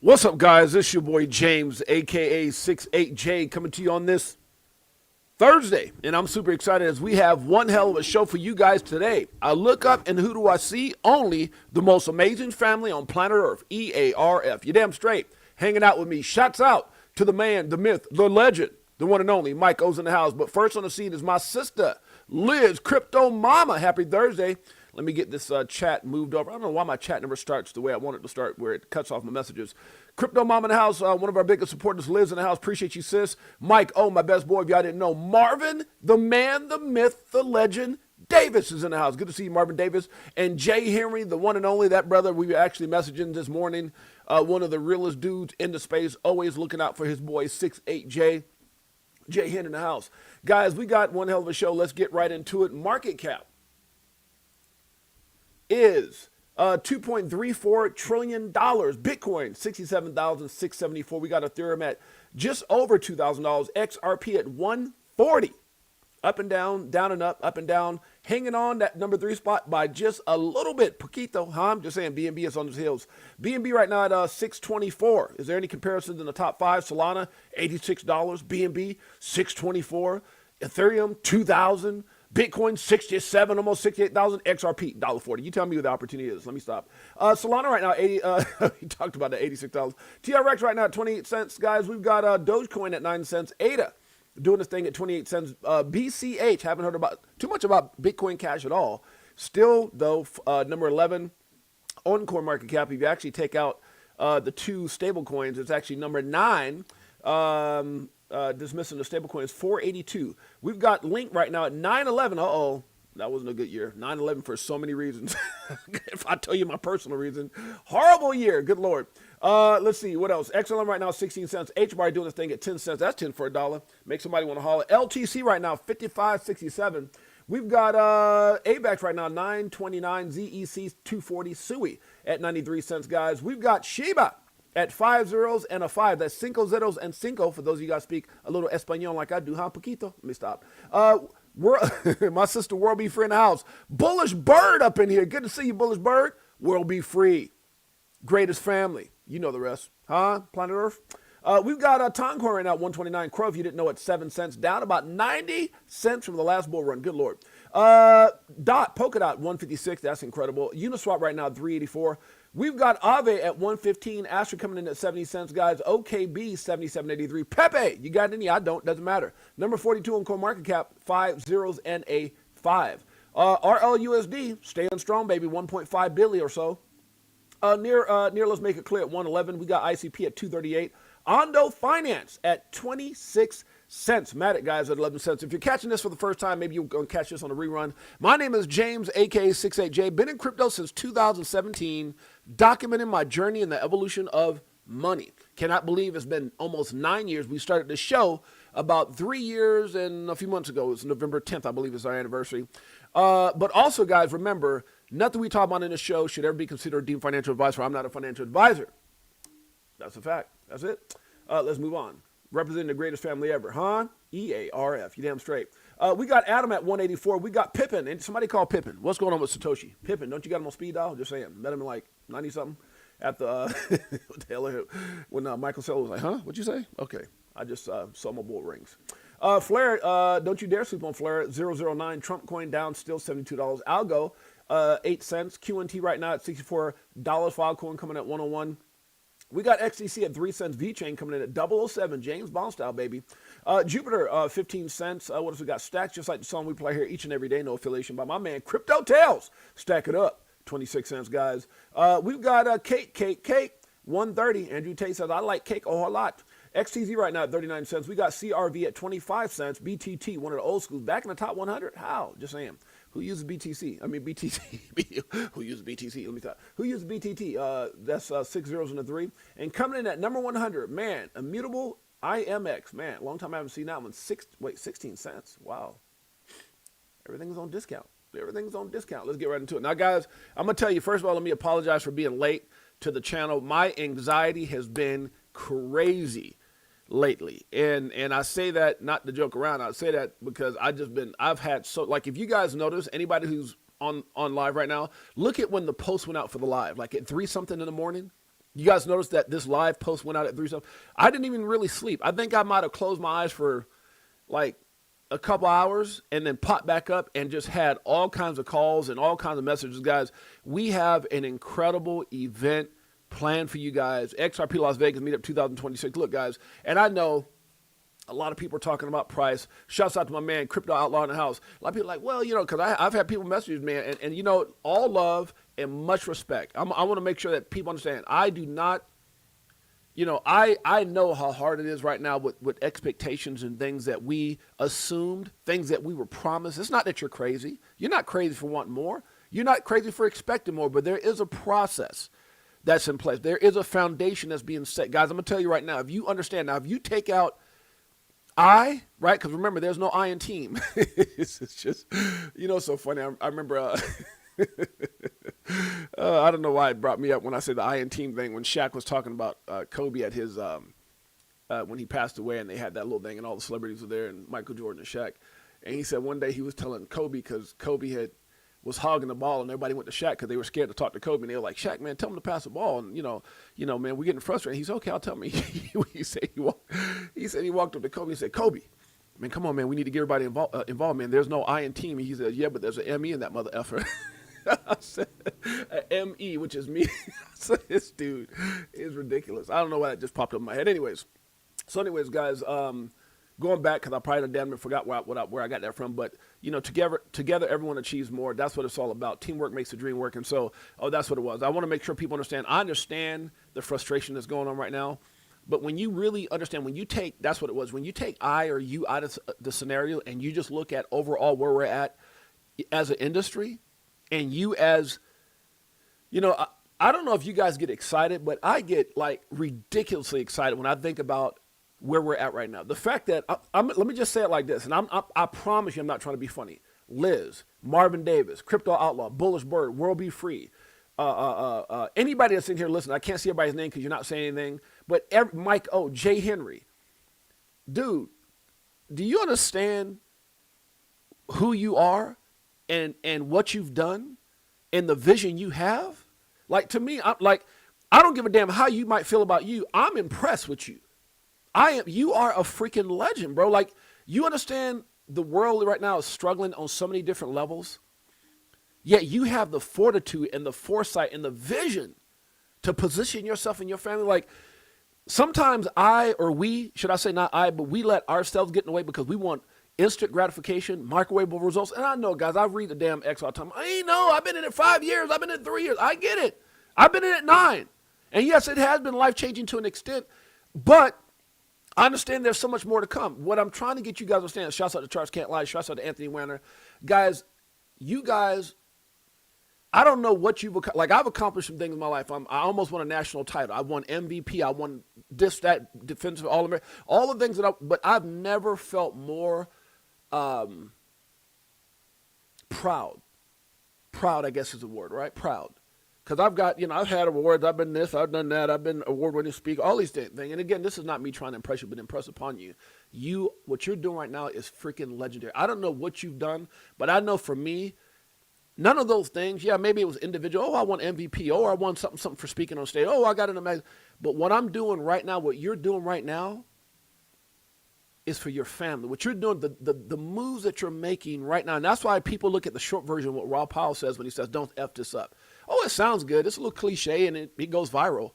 What's up, guys? This your boy James, aka 68J, coming to you on this Thursday, and I'm super excited as we have one hell of a show for you guys today. I look up, and who do I see? Only the most amazing family on planet Earth, EARF. You damn straight, hanging out with me. Shouts out to the man, the myth, the legend, the one and only Mike O's in the house. But first on the scene is my sister, Liz, Crypto Mama. Happy Thursday. Let me get this chat moved over. I don't know why my chat never starts the way I want it to start, where it cuts off my messages. Crypto Mom in the house, one of our biggest supporters, Liz in the house. Appreciate you, sis. Mike, my best boy, if y'all didn't know. Marvin, the man, the myth, the legend, Davis is in the house. Good to see you, Marvin Davis. And Jay Henry, the one and only, that brother we were actually messaging this morning. One of the realest dudes in the space, always looking out for his boy, 68J. Jay Henry in the house. Guys, we got one hell of a show. Let's get right into it. Market cap is $2.34 trillion. Bitcoin, 67,674. We got Ethereum at just over $2,000. XRP at 140. Up and down and up and down. Hanging on that number 3 spot by just a little bit. Poquito, huh? I'm just saying BNB is on his heels. BNB right now at 624. Is there any comparisons in the top 5? Solana, $86. BNB, 624. Ethereum, 2,000. Bitcoin, 67, almost 68,000. XRP, $1.40. You tell me what the opportunity is. Let me stop. Solana right now, 80. We talked about the 86,000. TRX right now at 28 cents, guys. We've got Dogecoin at 9 cents. ADA doing this thing at 28 cents. BCH, haven't heard about too much about Bitcoin Cash at all. Still, though, number 11 on CoinMarketCap. If you actually take out the 2 stable coins, it's actually number 9. Dismissing the stable coins, 482. We've got Link right now at 911. Uh-oh, that wasn't a good year. 911 for so many reasons. If I tell you my personal reason, horrible year. Good Lord. Let's see what else. XLM right now 16 cents. HBAR doing this thing at 10 cents. That's 10 for a dollar. Make somebody want to holler. LTC right now 55.67. We've got AVAX right now 929. ZEC 240. SUI at 93 cents, guys. We've got Shiba at 5 zeros and a 5. That's 5 zeros and 5. For those of you guys speak a little Espanol like I do, huh? Poquito. Let me stop. My sister World Be Free in the house. Bullish Bird up in here. Good to see you, Bullish Bird. World Be Free. Greatest family. You know the rest. Huh? Planet Earth. We've got Toncoin right now at 129. Crow, if you didn't know, at 7 cents. Down about 90 cents from the last bull run. Good Lord. Polkadot 156. That's incredible. Uniswap right now at 384. We've got Aave at 115. Astra coming in at 70 cents, guys. OKB 77.83. Pepe, you got any? I don't. Doesn't matter. Number 42 on CoinMarketCap, 5 zeros and a 5. RLUSD staying strong, baby. 1.5 billion or so. Near let's make it clear at 111. We got ICP at 238. Ondo Finance at 26 cents. Matic, guys, at 11 cents. If you're catching this for the first time, maybe you're going to catch this on a rerun. My name is James, aka 68J. Been in crypto since 2017, documenting my journey in the evolution of money. Cannot believe it's been almost 9 years. We started the show about 3 years and a few months ago. It was November 10th, I believe, is our anniversary. But also, guys, remember, nothing we talk about in this show should ever be considered deemed financial advice, for I'm not a financial advisor. That's a fact. That's it. Let's move on. Representing the greatest family ever, huh? EARF, you damn straight. We got Adam at 184. We got Pippin, and somebody called Pippin. What's going on with Satoshi? Pippin, don't you got him on speed dial? Just saying. Met him in like 90-something at the, what the hell, when Michael Sell was like, huh? What'd you say? Okay. I just saw my bull rings. Flare, don't you dare sleep on Flare. 009. Trump coin down, still $72. Algo, 8 cents. QNT right now at $64. Filecoin coming at 101. We got XDC at 3 cents. VChain coming in at 007. James Bond style, baby. Jupiter, 15 cents. What else we got? Stacks, just like the song we play here each and every day. No affiliation by my man, Crypto Tales. Stack it up. 26 cents, guys. We've got Cake. 130. Andrew Tate says, I like cake a whole lot. XTZ right now at 39 cents. We got CRV at 25 cents. BTT, one of the old schools, back in the top 100. How? Just saying. Who uses BTC? I mean, BTC. Who uses BTC? Let me talk. Who uses BTT? That's 6 zeros and a 3. And coming in at number 100, man, Immutable IMX. Man, long time I haven't seen that one. 16 cents. Wow. Everything's on discount. Everything's on discount. Let's get right into it. Now, guys, I'm going to tell you, first of all, let me apologize for being late to the channel. My anxiety has been crazy lately, and I say that not to joke around. I say that because I've had so, like, if you guys notice, anybody who's on live right now, look at when the post went out for the live, like at 3 something in the morning. You guys noticed that this live post went out at 3 something. I didn't even really sleep. I think I might have closed my eyes for like a couple hours and then popped back up and just had all kinds of calls and all kinds of messages. Guys, we have an incredible event planned for you guys. XRP Las Vegas Meetup 2026. Look, guys, and I know a lot of people are talking about price. Shouts out to my man, Crypto Outlaw in the house. A lot of people are like, well, because I've had people message me, and all love and much respect. I want to make sure that people understand. I do not, I know how hard it is right now with expectations and things that we assumed, things that we were promised. It's not that you're crazy. You're not crazy for wanting more. You're not crazy for expecting more, but there is a process that's in place. There is a foundation that's being set. Guys, I'm going to tell you right now, if you understand, now if you take out right? Because remember, there's no I in team. It's just, so funny. I remember, I don't know why it brought me up when I said the I in team thing, when Shaq was talking about Kobe at his, when he passed away and they had that little thing and all the celebrities were there and Michael Jordan and Shaq. And he said one day he was telling Kobe, because Kobe was hogging the ball and everybody went to Shaq because they were scared to talk to Kobe. And they were like, Shaq, man, tell him to pass the ball. And, man, we're getting frustrated. He said, okay, I'll tell him. he said he walked up to Kobe and said, Kobe, man, come on, man, we need to get everybody involved, man. There's no I in team. He said, yeah, but there's an M-E in that mother effer. I said, M-E, which is me. I said, this dude is ridiculous. I don't know why that just popped up in my head. Anyways, guys, going back, because I probably damn near forgot where I got that from, but together everyone achieves more. That's what it's all about. Teamwork makes the dream work, and so that's what it was. I want to make sure people understand. I understand the frustration that's going on right now, but when you really understand, that's what it was. When you take I or you out of the scenario and you just look at overall where we're at as an industry, and you as, I don't know if you guys get excited, but I get like ridiculously excited when I think about where we're at right now. The fact that, let me just say it like this, and I promise you I'm not trying to be funny. Liz, Marvin Davis, Crypto Outlaw, Bullish Bird, World Be Free, anybody that's in here listening, I can't see everybody's name because you're not saying anything, but Mike O, Jay Henry. Dude, do you understand who you are and what you've done and the vision you have? Like, to me, I don't give a damn how you might feel about you. I'm impressed with you. You are a freaking legend, bro. Like, you understand the world right now is struggling on so many different levels. Yet you have the fortitude and the foresight and the vision to position yourself and your family. Like, sometimes should I say not I, but we let ourselves get in the way because we want instant gratification, microwavable results. And I know, guys, I read the damn X all the time. I've been in it 5 years. I've been in it 3 years. I get it. I've been in it 9. And yes, it has been life-changing to an extent, but I understand there's so much more to come. What I'm trying to get you guys to understand, shouts out to Charles Can't Lie, shouts out to Anthony Wanner. Guys, I don't know what I've accomplished some things in my life. I almost won a national title. I won MVP. I won this, that, defensive All-American, all the things but I've never felt more proud. Proud, I guess is the word, right? Proud. Because I've had awards, I've been this, I've done that, I've been award-winning speaker, all these things. And again, this is not me trying to impress you, but impress upon you. What you're doing right now is freaking legendary. I don't know what you've done, but I know for me, none of those things, maybe it was individual. Oh, I won MVP. Oh, I won something for speaking on stage. Oh, I got an amazing. But what I'm doing right now, what you're doing right now is for your family. What you're doing, the moves that you're making right now, and that's why people look at the short version of what Rob Powell says when he says, don't F this up. Oh, it sounds good. It's a little cliche and it goes viral.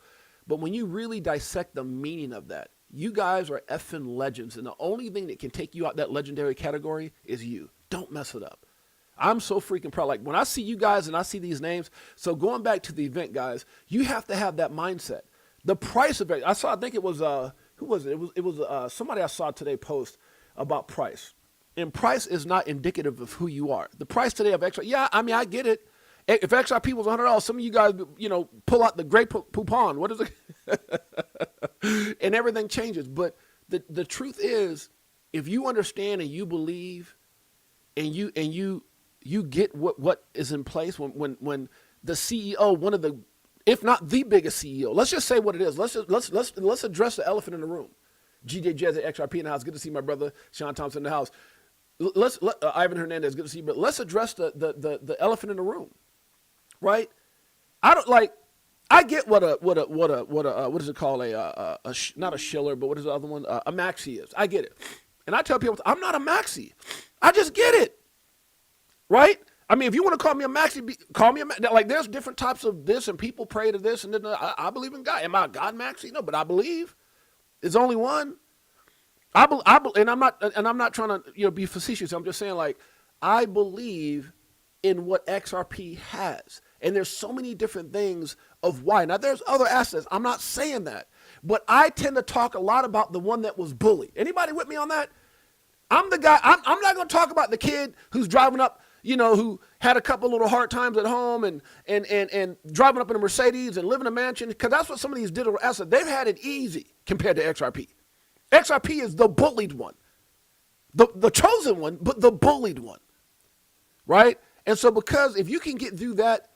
But when you really dissect the meaning of that, you guys are effing legends. And the only thing that can take you out that legendary category is you. Don't mess it up. I'm so freaking proud. Like, when I see you guys and I see these names, so going back to the event, guys, you have to have that mindset. The price of it, I think it was, who was it? It was somebody I saw today post about price. And price is not indicative of who you are. The price today of XRP, I get it. If XRP was $100, some of you guys, pull out the great poupon. What is it? And everything changes. But the truth is, if you understand and you believe, and you get what is in place when the CEO, one of the, if not the biggest CEO, let's just say what it is. Let's address the elephant in the room. GJ Jez at XRP in the house. Good to see my brother Sean Thompson in the house. Ivan Hernandez. Good to see you. But let's address the elephant in the room. Right? I don't I get what is it called? Not a shiller, but what is the other one? A maxi is. I get it. And I tell people, I'm not a maxi. I just get it. Right? I mean, if you want to call me a maxi, call me a maxi. Like, there's different types of this, and people pray to this, and then I believe in God. Am I a God maxi? No, but I believe. There's only one. And I'm not trying to be facetious. I'm just saying, like, I believe in what XRP has. And there's so many different things of why. Now, there's other assets. I'm not saying that. But I tend to talk a lot about the one that was bullied. Anybody with me on that? I'm the guy. I'm not going to talk about the kid who's driving up, who had a couple little hard times at home and driving up in a Mercedes and living in a mansion, because that's what some of these digital assets, they've had it easy compared to XRP. XRP is the bullied one, the chosen one, but the bullied one, right? And so because if you can get through that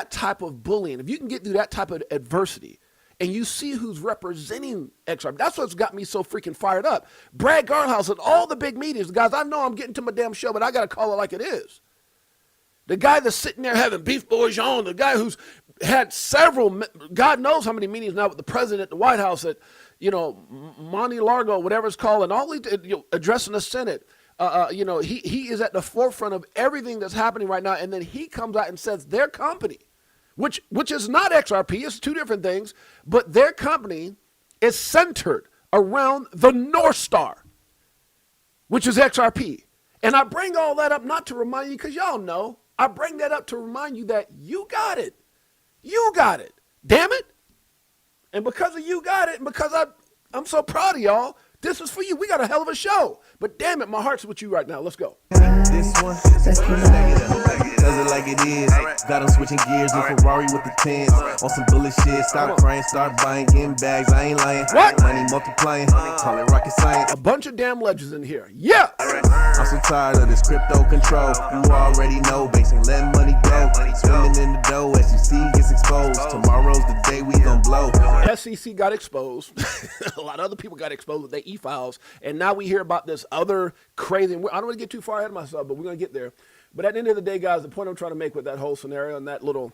type of bullying, if you can get through that type of adversity, and you see who's representing XRP, that's what's got me so freaking fired up. Brad Garhouse and all the big medias, guys, I know I'm getting to my damn show, but I got to call it like it is. The guy that's sitting there having beef bourguignon, the guy who's had several, God knows how many meetings now with the president at the White House at, Monte Largo, whatever it's called, and all addressing the Senate. He is at the forefront of everything that's happening right now, and then he comes out and says their company, which is not XRP, it's two different things, but their company is centered around the North Star, which is XRP. And I bring all that up not to remind you, because y'all know, I bring that up to remind you that you got it. You got it. Damn it. And because of you got it, and because I'm so proud of y'all, this is for you. We got a hell of a show. But damn it, my heart's with you right now. Let's go. This one, does it like it is. Got them switching gears in Ferrari with the tens. On some bullet shit, stop crying, start buying, getting bags. I ain't lying. What? Money multiplying, call it rocket science. A bunch of damn legends in here. Yeah. I'm so tired of this crypto control. You already know, basically letting money go. Swimming in the dough, SEC gets exposed. Tomorrow's the day we gon' blow. SEC got exposed. A lot of other people got exposed with their e-files. And now we hear about this other crazy, I don't want to get too far ahead of myself, but we're going to get there. But at the end of the day, guys, the point I'm trying to make with that whole scenario and that little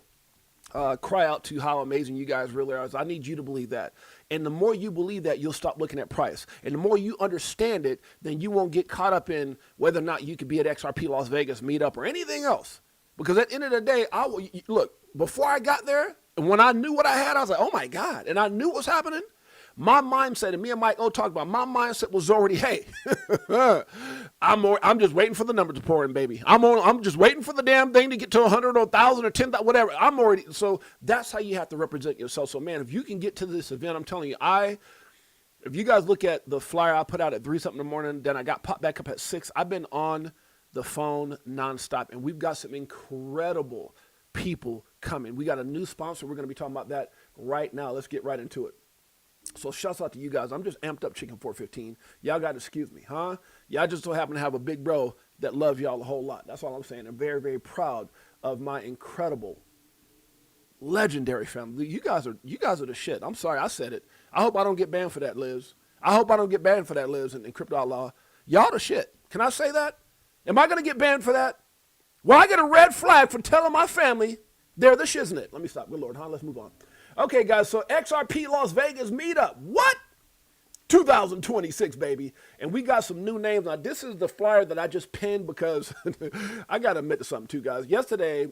cry out to how amazing you guys really are is I need you to believe that. And the more you believe that, you'll stop looking at price. And the more you understand it, then you won't get caught up in whether or not you could be at XRP Las Vegas meetup or anything else. Because at the end of the day, look, before I got there, and when I knew what I had, I was like, oh my God. And I knew what was happening. My mindset, and me and Mike O talked about, my mindset was already, hey, I'm just waiting for the number to pour in, baby. I'm just waiting for the damn thing to get to 100 or 1,000 or 10,000, whatever. So that's how you have to represent yourself. So man, if you can get to this event, I'm telling you, if you guys look at the flyer I put out at 3 something in the morning, then I got popped back up at 6. I've been on the phone nonstop, and we've got some incredible people coming. We got a new sponsor. We're going to be talking about that right now. Let's get right into it. So shouts out to you guys. I'm just amped up, Chicken 415. Y'all got to excuse me, huh? Y'all just so happen to have a big bro that loves y'all a whole lot. That's all I'm saying. I'm very, very proud of my incredible, legendary family. You guys are the shit. I'm sorry I said it. I hope I don't get banned for that, Liz. I hope I don't get banned for that, Liz, in Crypto Outlaw. Y'all the shit. Can I say that? Am I going to get banned for that? Well, I get a red flag for telling my family they're the shiznit. Let me stop. Good Lord, huh? Let's move on. Okay, guys, so XRP Las Vegas meetup. What? 2026, baby. And we got some new names. Now, this is the flyer that I just pinned because I got to admit to something, too, guys. Yesterday,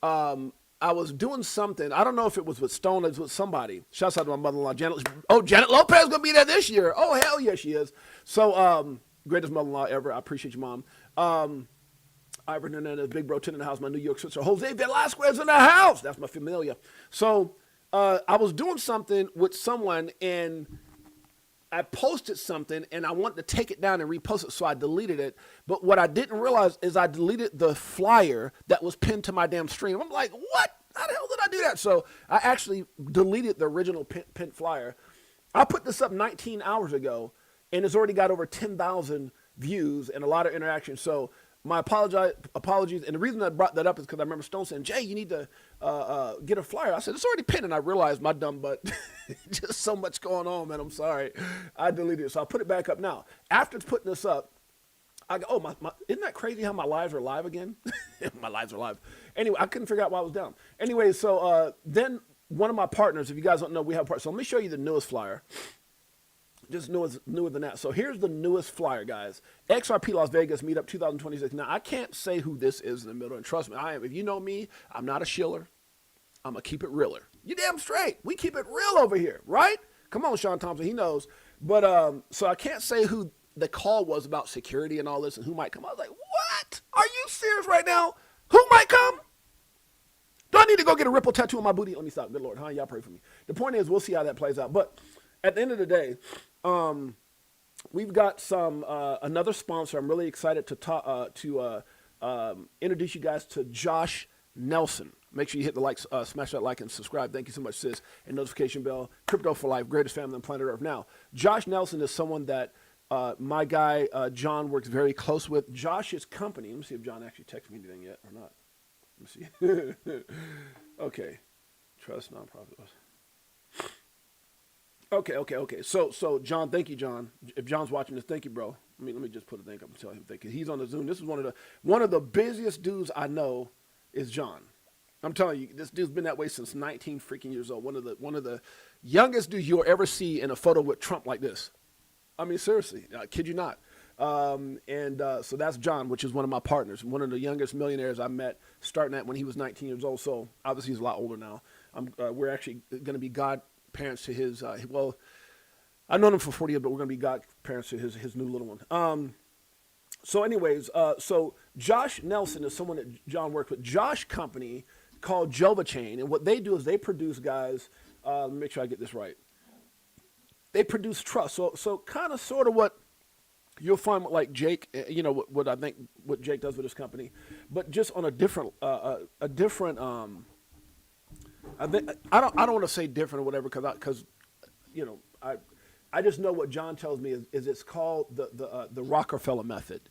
I was doing something. I don't know if it was with Stone or it was with somebody. Shouts out to my mother-in-law, Janet. Oh, Janet Lopez going to be there this year. Oh, hell yeah, she is. So, greatest mother-in-law ever. I appreciate you, Mom. Ivan Hernandez, Big Bro 10 in the house, my New York sister. Jose Velasquez in the house. That's my familia. So, I was doing something with someone, and I posted something, and I wanted to take it down and repost it, so I deleted it. But what I didn't realize is I deleted the flyer that was pinned to my damn stream. I'm like, what? How the hell did I do that? So I actually deleted the original pinned flyer. I put this up 19 hours ago, and it's already got over 10,000 views and a lot of interaction. So my apologies. And the reason I brought that up is because I remember Stone saying, Jay, you need to get a flyer. I said, it's already pinned. And I realized my dumb butt, just so much going on, man. I'm sorry. I deleted it. So I put it back up now. After putting this up, I go, isn't that crazy how my lives are live again? My lives are live. Anyway, I couldn't figure out why I was down. Anyway, so then one of my partners, if you guys don't know, we have a partner. So let me show you the newest flyer. Just newer than that. So here's the newest flyer, guys. XRP Las Vegas Meetup 2026. Now, I can't say who this is in the middle, and trust me, I am. If you know me, I'm not a shiller. I'm going to keep it realer. You damn straight. We keep it real over here, right? Come on, Sean Thompson. He knows. But so I can't say who the call was about security and all this and who might come. I was like, what? Are you serious right now? Who might come? Do I need to go get a Ripple tattoo on my booty? Let me stop. Good Lord. Huh? Y'all pray for me. The point is, we'll see how that plays out. But at the end of the day, we've got some another sponsor. I'm really excited to introduce you guys to Josh Nelson. Make sure you hit the like, smash that like and subscribe. Thank you so much, sis. And notification bell. Crypto for life, greatest family on planet Earth. Now, Josh Nelson is someone that my guy John works very close with. Josh's company. Let me see if John actually texted me anything yet or not. Let me see. Okay. Trust nonprofit. Okay. So John, thank you, John. If John's watching this, thank you, bro. Let me just put a thing up and tell him thank you. He's on the Zoom. This is one of the busiest dudes I know is John. I'm telling you, this dude's been that way since 19 freaking years old. One of the youngest dudes you'll ever see in a photo with Trump like this. I mean, seriously, I kid you not. So that's John, which is one of my partners, one of the youngest millionaires I met, starting at when he was 19 years old. So obviously he's a lot older now. We're actually going to be godparents to his. Well, I've known him for 40 years, but we're going to be godparents to his new little one. So anyways, so Josh Nelson is someone that John worked with. Josh company called Jova Chain, and what they do is they produce guys. Let me make sure I get this right. They produce trust. So kind of sort of what you'll find with like Jake, you know, what I think what Jake does with his company, but just on a different. I don't want to say different or whatever because you know I just know what John tells me is it's called the Rockefeller method,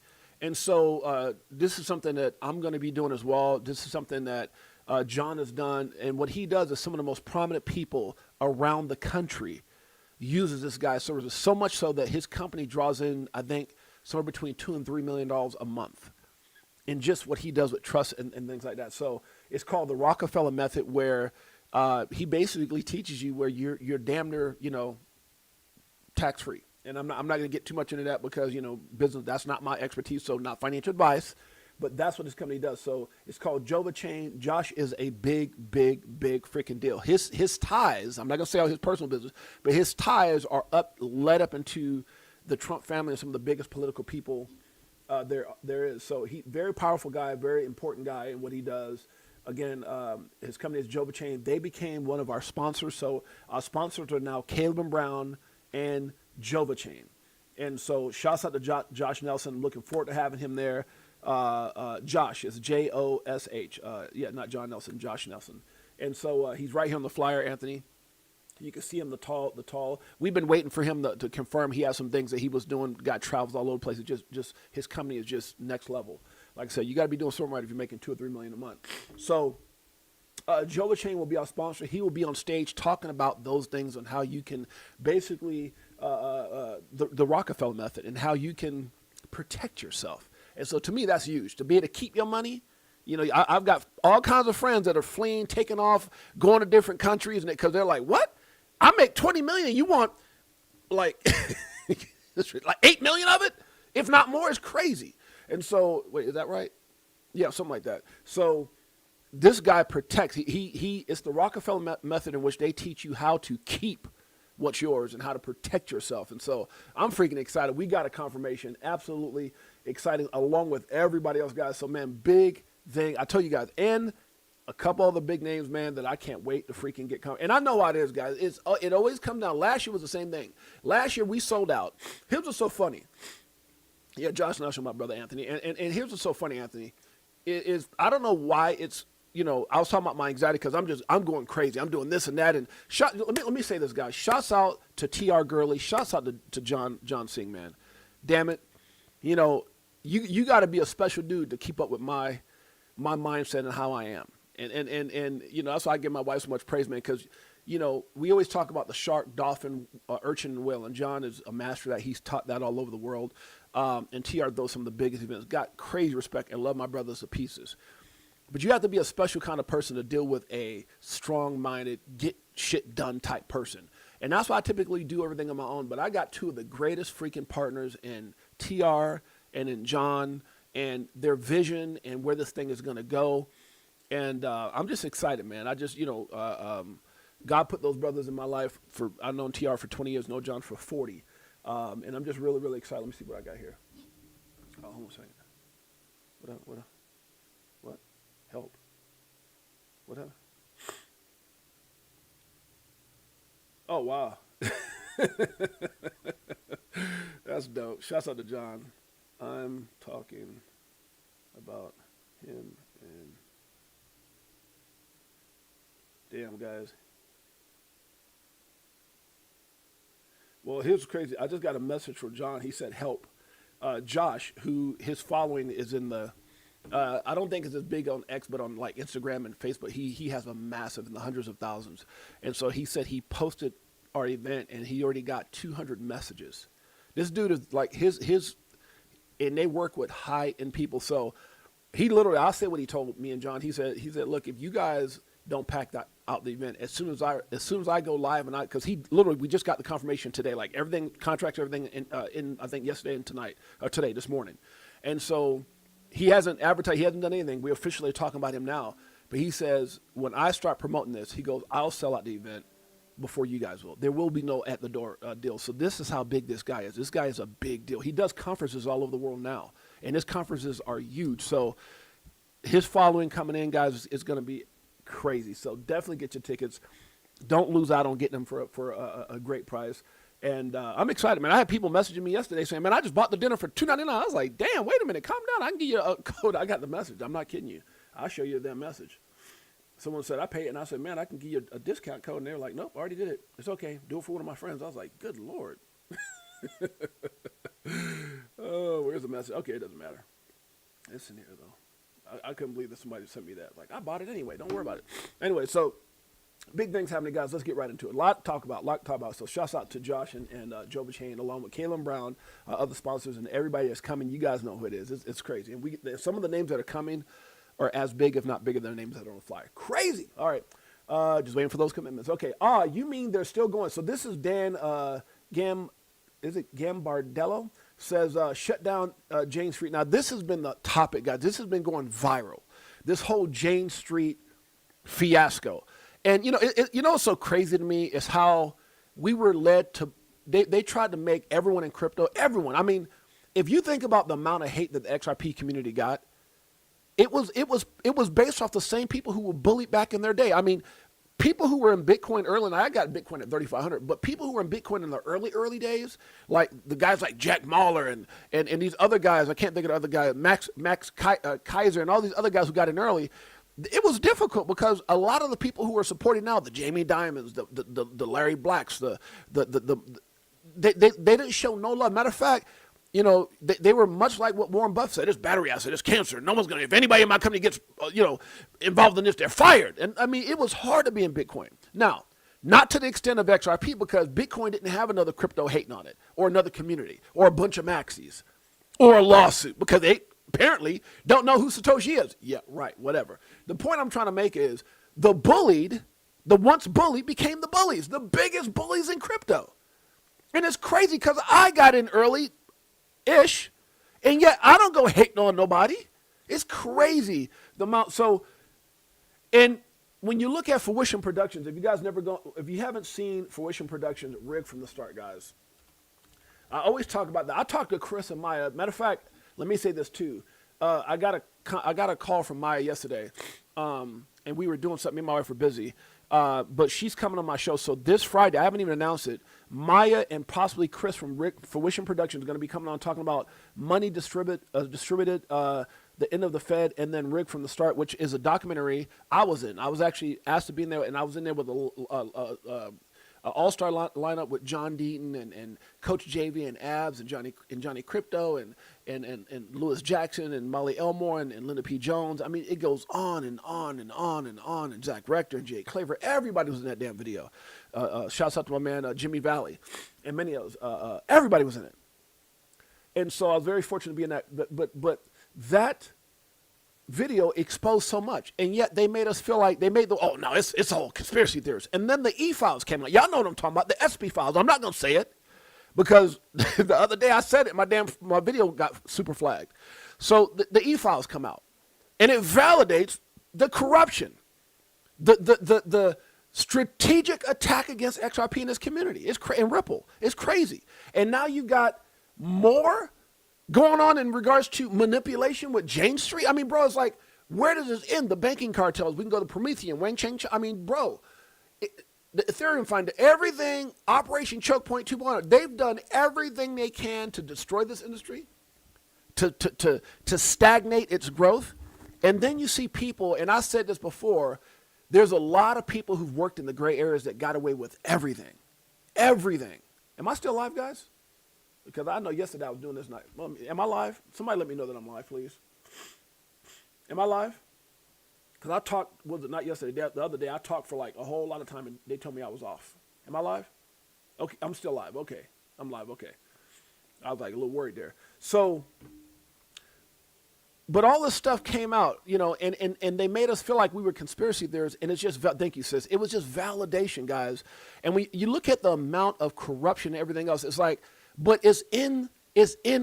and so this is something that I'm going to be doing as well. This is something that John has done, and what he does is some of the most prominent people around the country uses this guy's services, so much so that his company draws in, I think, somewhere between $2 and $3 million a month in just what he does with trust and things like that. So it's called the Rockefeller method, where he basically teaches you where you're damn near, you know, tax free. And I'm not going to get too much into that because, you know, business, that's not my expertise, so not financial advice. But that's what this company does. So it's called Jova Chain. Josh is a big freaking deal. His ties, I'm not going to say all his personal business, but his ties are led up into the Trump family and some of the biggest political people there is. So he very powerful guy, very important guy in what he does. Again, his company is Jova Chain. They became one of our sponsors. So our sponsors are now Caleb and Brown and Jova Chain. And so shouts out to Josh Nelson. I'm looking forward to having him there. Josh is Josh. Yeah, not John Nelson, Josh Nelson. And so he's right here on the flyer, Anthony. You can see him, the tall. We've been waiting for him to confirm he has some things that he was doing. Got travels all over the place. It just his company is just next level. Like I said, you got to be doing something right if you're making $2 or $3 million a month. So Jova Chain will be our sponsor. He will be on stage talking about those things and how you can basically the Rockefeller method and how you can protect yourself. And so to me, that's huge. To be able to keep your money. You know, I've got all kinds of friends that are fleeing, taking off, going to different countries, and because they're like, what? I make $20 million. You want like, like 8 million of it? If not more, it's crazy. And so, wait, is that right? Yeah, something like that. So this guy protects. It's the Rockefeller method in which they teach you how to keep what's yours and how to protect yourself. And so I'm freaking excited. We got a confirmation. Absolutely exciting, along with everybody else, guys. So, man, big thing. I tell you guys, and a couple other big names, man, that I can't wait to freaking get And I know how it is, guys. It always comes down. Last year was the same thing. Last year we sold out. Here's what's so funny. Yeah, Josh Nelson, my brother Anthony. And here's what's so funny, Anthony, is I don't know why it's, you know, I was talking about my anxiety because I'm going crazy. I'm doing this and that. And let me say this, guys. Shouts out to TR Gurley. Shouts out to John Singh, man. Damn it. You know, you got to be a special dude to keep up with my mindset and how I am. And you know, that's why I give my wife so much praise, man, because, you know, we always talk about the shark, dolphin, urchin, and whale, and John is a master of that. He's taught that all over the world. And TR does some of the biggest events. Got crazy respect and love my brothers to pieces. But you have to be a special kind of person to deal with a strong-minded, get shit done type person. And that's why I typically do everything on my own. But I got two of the greatest freaking partners in TR and in John, and their vision and where this thing is going to go. And I'm just excited, man. I just, God put those brothers in my life. I've known TR for 20 years, know John for 40. And I'm just really, really excited. Let me see what I got here. Oh, hold on a second. What? Help. What happened? Oh, wow. That's dope. Shouts out to John. I'm talking about him and damn, guys. Well, here's crazy. I just got a message from John. He said, help. Josh, who his following is in the, I don't think it's as big on X, but on like Instagram and Facebook, he has a massive in the hundreds of thousands. And so he said he posted our event and he already got 200 messages. This dude is like his, and they work with high-end people. So he literally, I'll say what he told me and John. He said, look, if you guys don't pack that out the event, as soon as I go live and because he literally, we just got the confirmation today, like everything, contracts, everything in I think yesterday and tonight, or today, this morning. And so he hasn't advertised, he hasn't done anything. We officially are talking about him now. But he says, when I start promoting this, he goes, I'll sell out the event before you guys will. There will be no at the door deal. So this is how big this guy is. This guy is a big deal. He does conferences all over the world now, and his conferences are huge. So his following coming in, guys, is going to be crazy. So definitely get your tickets. Don't lose out on getting them for a great price. And I'm excited, man. I had people messaging me yesterday saying, man, I just bought the dinner for $2.99. I was like, damn, wait a minute, calm down. I can give you a code. I got the message. I'm not kidding you. I'll show you that message. Someone said, I pay it. And I said, man, I can give you a discount code. And they were like, nope, I already did it. It's okay. Do it for one of my friends. I was like, good Lord. Oh, where's the message? Okay, it doesn't matter. It's in here, though. I couldn't believe that somebody sent me that. Like, I bought it anyway. Don't worry about it. Anyway, so big things happening, guys. Let's get right into it. A lot to talk about. So shouts out to Josh and Joe Bachane, along with Kalen Brown, other sponsors, and everybody that's coming. You guys know who it is. It's crazy. And some of the names that are coming are as big, if not bigger, than the names that are on the flyer. Crazy. All right. Just waiting for those commitments. Okay. You mean they're still going? So this is Dan Gambardello says, shut down Jane Street. Now, this has been the topic, guys. This has been going viral. This whole Jane Street fiasco. And, what's so crazy to me is how we were led to, they tried to make everyone in crypto, everyone. I mean, if you think about the amount of hate that the XRP community got, it was based off the same people who were bullied back in their day. I mean, people who were in Bitcoin early, and I got Bitcoin at 3,500, but people who were in Bitcoin in the early days, like the guys like Jack Mahler and these other guys, I can't think of the other guy, Max Kaiser and all these other guys who got in early, it was difficult because a lot of the people who are supporting now, the Jamie Dimons, the Larry Blacks, they didn't show no love. Matter of fact, they were much like what Warren Buffett said. It's battery acid, it's cancer. No one's if anybody in my company gets, involved in this, they're fired. And I mean, it was hard to be in Bitcoin. Now, not to the extent of XRP, because Bitcoin didn't have another crypto hating on it, or another community, or a bunch of maxis, or a lawsuit, because they apparently don't know who Satoshi is. Yeah, right, whatever. The point I'm trying to make is the once bullied became the bullies, the biggest bullies in crypto. And it's crazy because I got in early-ish, and yet I don't go hating on nobody. It's crazy the amount. So, and when you look at Fruition Productions, if you haven't seen Fruition Productions, rigged from the start, guys. I always talk about that. I talked to Chris and Maya. Matter of fact, let me say this too. I got a call from Maya yesterday, and we were doing something. Me and my wife were busy, but she's coming on my show. So this Friday, I haven't even announced it. Maya and possibly Chris from Fruition Productions are going to be coming on talking about money distributed, the end of the Fed, and then Rigged from the Start, which is a documentary I was in. I was actually asked to be in there, and I was in there with an all-star lineup with John Deaton and Coach JV and Abs and Johnny Crypto and Lewis Jackson and Molly Elmore and Linda P. Jones. I mean, it goes on and on and on and on. And Zach Rector and Jay Claver. Everybody was in that damn video. Shouts out to my man Jimmy Valley and many others. Everybody was in it. And so I was very fortunate to be in that. But that video exposed so much, and yet they made us feel like it's all conspiracy theories. And then the E-files came out. Y'all know what I'm talking about, the SP files. I'm not going to say it because the other day I said it, my video got super flagged. So the E-files come out, and it validates the corruption, the strategic attack against XRP in this community. And Ripple. It's crazy. And now you got more going on in regards to manipulation with Jane Street. I mean, bro, it's like, where does this end? The banking cartels. We can go to Promethean, Wang Cheng. I mean, bro, the Ethereum Finder, everything, Operation Choke Point 2.0, they've done everything they can to destroy this industry, to stagnate its growth. And then you see people, and I said this before, there's a lot of people who've worked in the gray areas that got away with everything. Everything. Am I still alive, guys? Because I know yesterday I was doing this night. Am I live? Somebody let me know that I'm live, please. Am I live? Because I talked, was it not yesterday, the other day, I talked for like a whole lot of time and they told me I was off. Am I live? Okay, I'm still live. Okay, I'm live. Okay. I was like a little worried there. So, but all this stuff came out, you know, and they made us feel like we were conspiracy theorists, and it's just, thank you, sis. It was just validation, guys. And you look at the amount of corruption and everything else, it's like, but it's in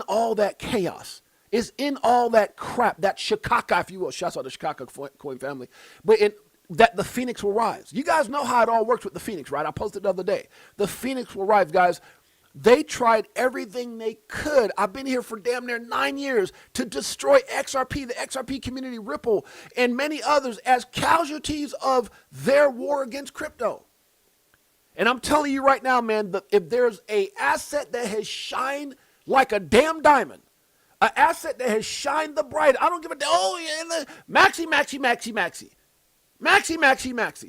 all that chaos. It's in all that crap, that shikaka, if you will. Shouts out to the Shikaka coin family. But that the Phoenix will rise. You guys know how it all works with the Phoenix, right? I posted the other day. The Phoenix will rise, guys. They tried everything they could. I've been here for damn near 9 years to destroy XRP, the XRP community, Ripple, and many others as casualties of their war against crypto. And I'm telling you right now, man, that if there's an asset that has shined like a damn diamond, an asset that has shined the bright, I don't give a damn. Oh, yeah, maxi.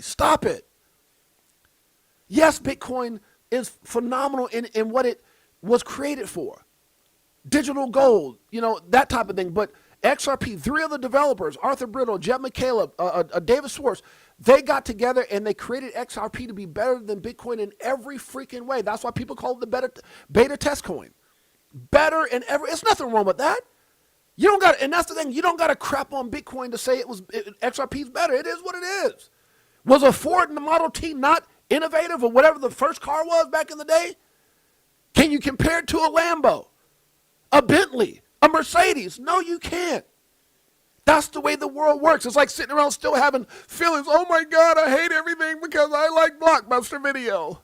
Stop it. Yes, Bitcoin is phenomenal in what it was created for. Digital gold, you know, that type of thing. But XRP, 3 of the developers, Arthur Brittle, Jeff McCaleb, David Schwartz, they got together and they created XRP to be better than Bitcoin in every freaking way. That's why people call it the beta test coin. Better in every, it's nothing wrong with that. You don't got, and that's the thing, you don't got to crap on Bitcoin to say XRP is better. It is what it is. Was a Ford and the Model T not innovative or whatever the first car was back in the day? Can you compare it to a Lambo, a Bentley, a Mercedes? No, you can't. That's the way the world works. It's like sitting around still having feelings. Oh my God, I hate everything because I like Blockbuster Video.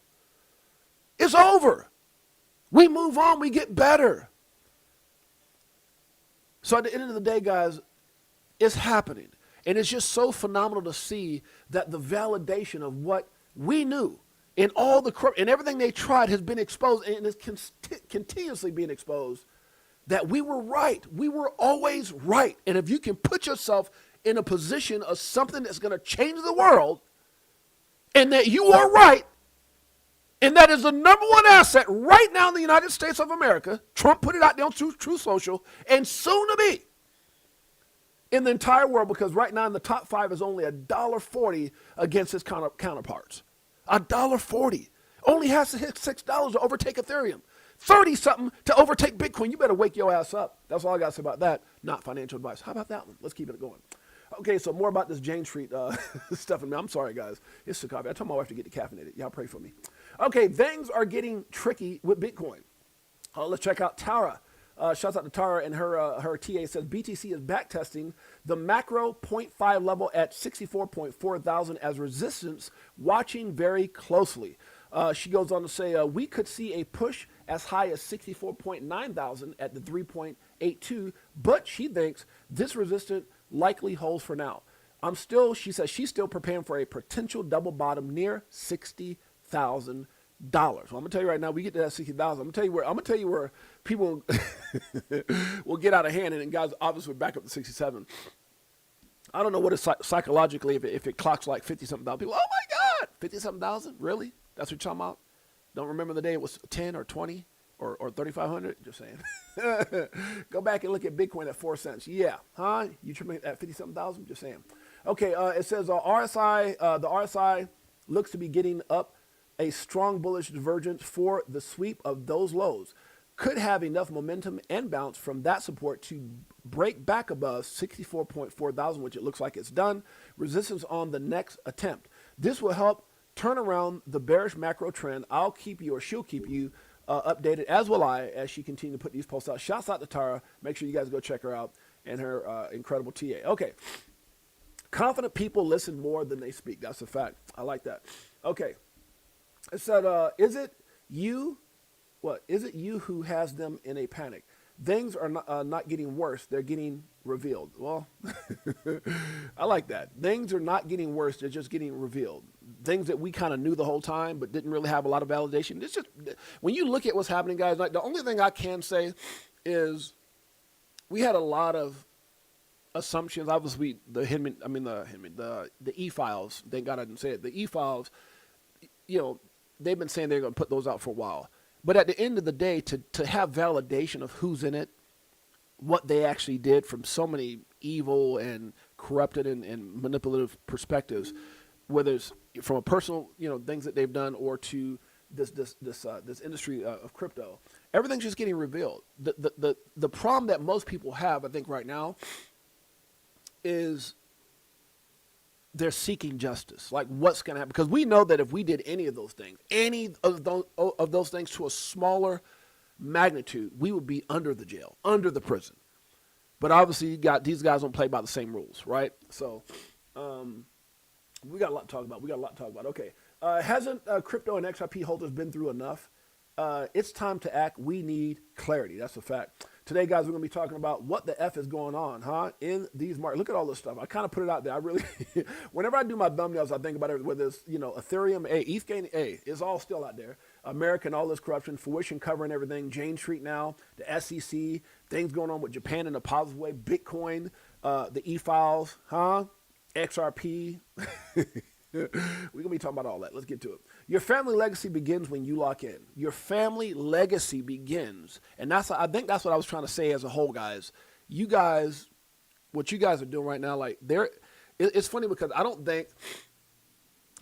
It's over. We move on, we get better. So at the end of the day, guys, it's happening. And it's just so phenomenal to see that the validation of what we knew and all the corrupt and everything they tried has been exposed and is continuously being exposed, that we were right. We were always right. And if you can put yourself in a position of something that's going to change the world and that you are right, and that is the #1 asset right now in the United States of America, Trump put it out there on Truth Social, and soon to be in the entire world, because right now in the top 5 is only $1.40 against its counterparts. $1.40. Only has to hit $6 to overtake Ethereum. 30-something to overtake Bitcoin. You better wake your ass up. That's all I got to say about that. Not financial advice. How about that one? Let's keep it going. Okay, so more about this Jane Street stuff. I'm sorry, guys. It's the coffee. I told my wife to get decaffeinated. Y'all pray for me. Okay, things are getting tricky with Bitcoin. Let's check out Tara. Shouts out to Tara, and her TA says BTC is backtesting the macro 0.5 level at 64.4 thousand as resistance, watching very closely. She goes on to say, we could see a push as high as 64.9 thousand at the 3.82, but she thinks this resistance likely holds for now. She says she's still preparing for a potential double bottom near $60,000. Well, I'm gonna tell you right now, we get to that 60,000. I'm gonna tell you where people will get out of hand, and then guys obviously we're back up to 67. I don't know what it's psychologically if it clocks like 50-something thousand people. Oh my God, 50-something thousand, really? That's what you're talking about? Don't remember the day it was 10 or 20 or 3,500. Just saying. Go back and look at Bitcoin at 4 cents. Yeah, huh? You tripping at 50-something thousand? Just saying. Okay, it says RSI. The RSI looks to be getting up a strong bullish divergence for the sweep of those lows. Could have enough momentum and bounce from that support to break back above 64.4 thousand, which it looks like it's done. Resistance on the next attempt. This will help turn around the bearish macro trend. I'll keep you, or she'll keep you, updated, as will I, as she continues to put these posts out. Shouts out to Tara. Make sure you guys go check her out and her incredible TA. Okay. Confident people listen more than they speak. That's a fact. I like that. Okay. It said, is it you who has them in a panic? Things are not getting worse. They're getting revealed. Well, I like that. Things are not getting worse. They're just getting revealed. Things that we kind of knew the whole time, but didn't really have a lot of validation. It's just, when you look at what's happening, guys, like, the only thing I can say is we had a lot of assumptions. Obviously, the e-files, thank God I didn't say it. The e-files, they've been saying they're going to put those out for a while. But at the end of the day, to have validation of who's in it, what they actually did from so many evil and corrupted and manipulative perspectives, whether it's from a personal, things that they've done, or to this industry of crypto, everything's just getting revealed. The problem that most people have, I think, right now, is they're seeking justice. Like, what's going to happen? Because we know that if we did any of those things, things to a smaller magnitude, we would be under the jail, under the prison. But obviously, these guys don't play by the same rules, right? So we got a lot to talk about. Okay. Hasn't crypto and XRP holders been through enough? It's time to act. We need clarity. That's a fact. Today, guys, we're going to be talking about what the F is going on, in these markets. Look at all this stuff. I kind of put it out there. I really, whenever I do my thumbnails, I think about it, whether it's, Ethereum, ETH gain, it's all still out there. American, all this corruption, fruition covering everything, Jane Street now, the SEC, things going on with Japan in a positive way, Bitcoin, the e-files, XRP. We're going to be talking about all that. Let's get to it. Your family legacy begins when you lock in. Your family legacy begins. And I think that's what I was trying to say as a whole, guys. You guys, what you guys are doing right now, like, it's funny because I don't think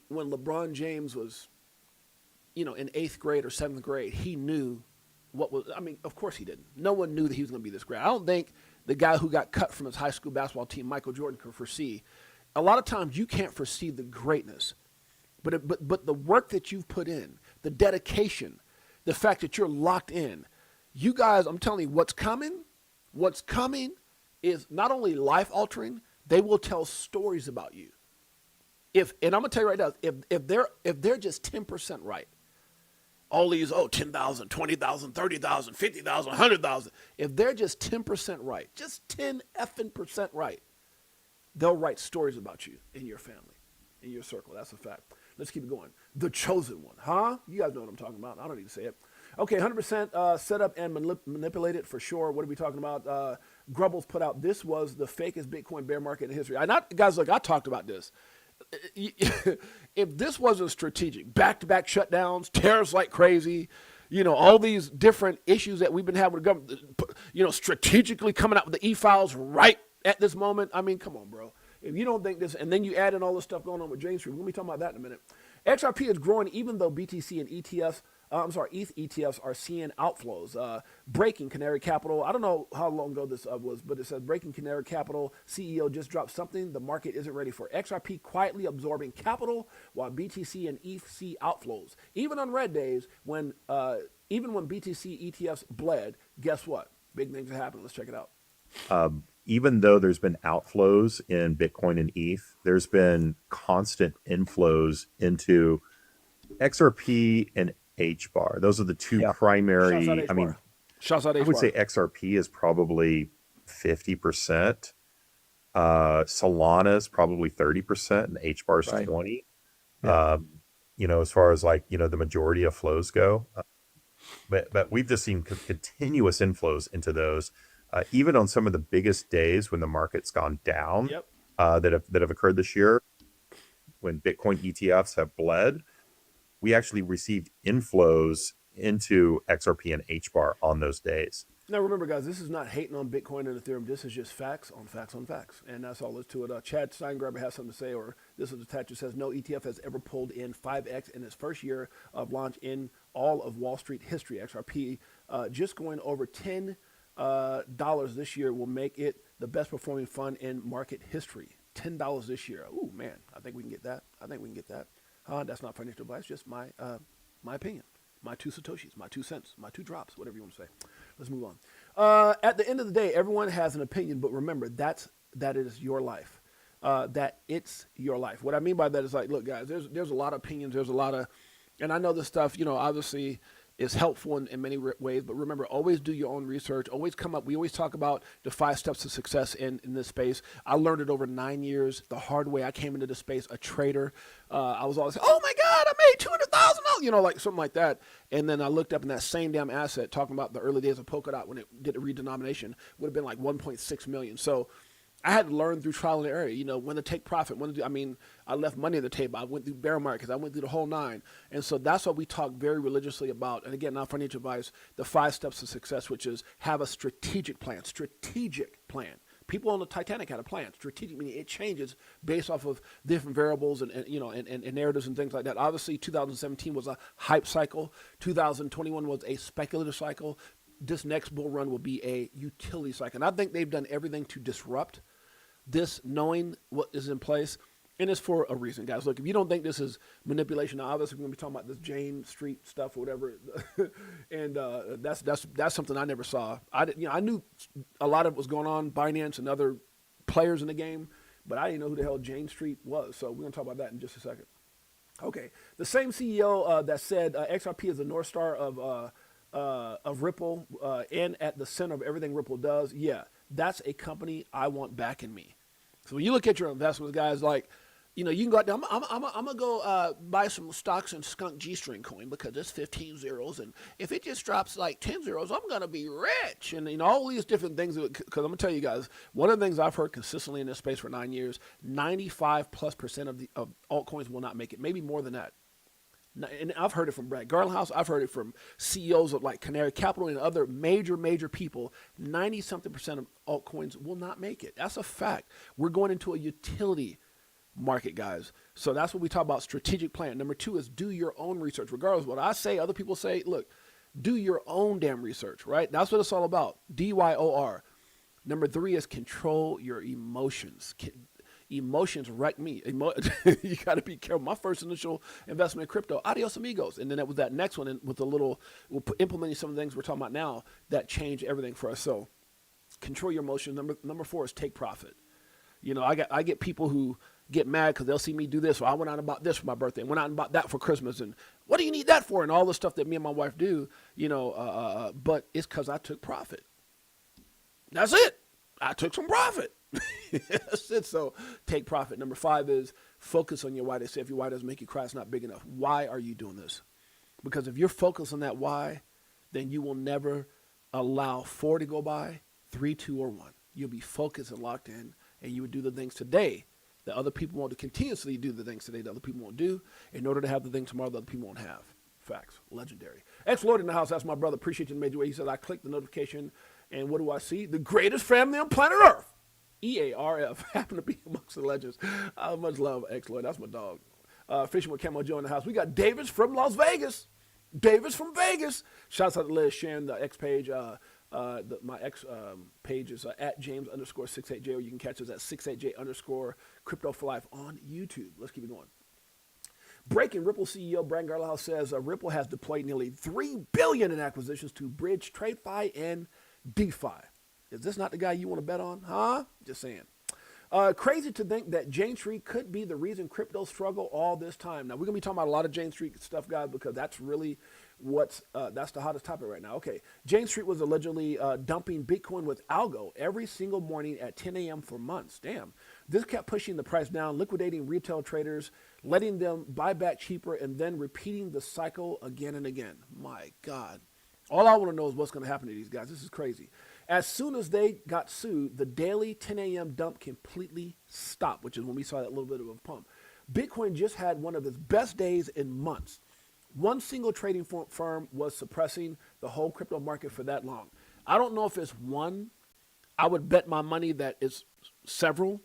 when LeBron James was, in 8th grade or 7th grade, he knew of course he didn't. No one knew that he was going to be this great. I don't think the guy who got cut from his high school basketball team, Michael Jordan, could foresee. A lot of times you can't foresee the greatness, but the work that you've put in, the dedication, the fact that you're locked in, you guys, I'm telling you, what's coming is not only life altering, they will tell stories about you. And I'm gonna tell you right now, if they're just 10% right, all these 10,000, 20,000, 30,000, 50,000, 100,000, if they're just 10% right, just 10 effing percent right, they'll write stories about you in your family, in your circle. That's a fact. Let's keep it going. The chosen one, You guys know what I'm talking about. I don't need to say it. Okay, 100% set up and manipulated for sure. What are we talking about? Grubbles put out, this was the fakest Bitcoin bear market in history. Guys, look, I talked about this. If this wasn't strategic, back-to-back shutdowns, tariffs like crazy, all these different issues that we've been having with the government, strategically coming out with the e-files right at this moment, come on, bro. If you don't think this, and then you add in all this stuff going on with Jane Street, we're going to be talking about that in a minute. XRP is growing even though BTC and ETFs, ETH ETFs are seeing outflows. Breaking Canary Capital, I don't know how long ago this was, but it says Breaking Canary Capital CEO just dropped something the market isn't ready for. XRP quietly absorbing capital while BTC and ETH see outflows. Even on red days, even when BTC ETFs bled, guess what? Big things are happening. Let's check it out. Even though there's been outflows in Bitcoin and ETH, there's been constant inflows into XRP and HBAR. Those are the two primary. Shouts out I would say XRP is probably 50%. Solana is probably 30%, and HBAR is 20%. Yeah. As far as the majority of flows go. But we've just seen continuous inflows into those. Even on some of the biggest days when the market's gone down, that have occurred this year, when Bitcoin ETFs have bled, we actually received inflows into XRP and HBAR on those days. Now remember, guys, this is not hating on Bitcoin and Ethereum. This is just facts on facts on facts, and that's all there's to it. Chad Steingraber has something to say, or this is attached. It says no ETF has ever pulled in 5x in its first year of launch in all of Wall Street history. XRP just going over $10 this year will make it the best performing fund in market history. $10 this year. Ooh, man, I think we can get that. That's not financial advice, just my opinion. My 2 Satoshis, my 2 cents, my 2 drops, whatever you want to say. Let's move on. At the end of the day, everyone has an opinion, but remember, that is your life. That it's your life. What I mean by that is like, look, guys, there's a lot of opinions. There's a lot of, and I know this stuff, obviously is helpful in many ways, but remember, always do your own research. Always we always talk about the 5 steps to success in this space. I learned it over 9 years the hard way. I came into this space a trader. I was always, oh my God, I made $200,000, like something like that. And then I looked up in that same damn asset, talking about the early days of Polkadot when it did a redenomination, would have been like 1.6 million. So I had to learn through trial and error, when to take profit, I left money on the table. I went through bear markets. I went through the whole 9. And so that's what we talk very religiously about. And again, not financial advice, the 5 steps to success, which is have a strategic plan. People on the Titanic had a plan. Strategic meaning it changes based off of different variables and narratives and things like that. Obviously, 2017 was a hype cycle. 2021 was a speculative cycle. This next bull run will be a utility cycle. And I think they've done everything to disrupt this, knowing what is in place. And it's for a reason, guys. Look, if you don't think this is manipulation, now obviously we're going to be talking about this Jane Street stuff or whatever. And that's something I never saw. I knew a lot of it was going on, Binance and other players in the game, but I didn't know who the hell Jane Street was. So we're going to talk about that in just a second. Okay. The same CEO that said XRP is the North Star of Ripple and at the center of everything Ripple does. Yeah, that's a company I want backing me. So when you look at your investments, guys, like, you can go out there. I'm gonna go buy some stocks in Skunk G-String coin because it's 15 zeros, and if it just drops like 10 zeros, I'm gonna be rich. And all these different things. Because I'm gonna tell you guys, one of the things I've heard consistently in this space for 9 years, 95+% of altcoins will not make it. Maybe more than that. And I've heard it from Brad Garlinghouse. I've heard it from CEOs of like Canary Capital and other major people. 90-something% of altcoins will not make it. That's a fact. We're going into a utility market, guys. So that's what we talk about, strategic plan. Number 2 is do your own research. Regardless of what I say, other people say, look, do your own damn research, right? That's what it's all about. DYOR. Number 3 is control your emotions. Emotions wreck me. You got to be careful. My first initial investment in crypto, adios amigos. And then it was that next one with implementing some of the things we're talking about now that changed everything for us. So control your emotions. Number 4 is take profit. I get people who get mad because they'll see me do this. Or I went out and bought this for my birthday. And went out and bought that for Christmas. And what do you need that for? And all the stuff that me and my wife do, but it's because I took profit. That's it. I took some profit. That's it. So take profit. Number 5 is focus on your why. They say if your why doesn't make you cry, it's not big enough. Why are you doing this? Because if you're focused on that why, then you will never allow 4 to go by, 3, 2, or 1. You'll be focused and locked in, and you would do the things today that other people want to continuously do the things today that other people won't do in order to have the things tomorrow that other people won't have. Facts. Legendary. X-Lord in the house. That's my brother. Appreciate you in a major way. He said, I clicked the notification, and what do I see? The greatest family on planet Earth. EARF happen to be amongst the legends. I much love X-Lloyd. That's my dog. Fishing with Camo Joe in the house. We got Davis from Las Vegas. Davis from Vegas. Shouts out to Liz sharing the X page. My X page is at James_68J, or you can catch us at 68J_Crypto for Life on YouTube. Let's keep it going. Breaking Ripple CEO Brad Garlinghouse says Ripple has deployed nearly $3 billion in acquisitions to bridge TradeFi and DeFi. Is this not the guy you want to bet on? Huh? Just saying. Crazy to think that Jane Street could be the reason crypto struggle all this time. Now, we're going to be talking about a lot of Jane Street stuff, guys, because that's really that's the hottest topic right now. Okay. Jane Street was allegedly dumping Bitcoin with algo every single morning at 10 a.m. for months. Damn. This kept pushing the price down, liquidating retail traders, letting them buy back cheaper, and then repeating the cycle again and again. My God. All I want to know is what's going to happen to these guys. This is crazy. As soon as they got sued, the daily 10 a.m. dump completely stopped, which is when we saw that little bit of a pump. Bitcoin just had one of its best days in months. One single trading firm was suppressing the whole crypto market for that long. I don't know if it's one. I would bet my money that it's several.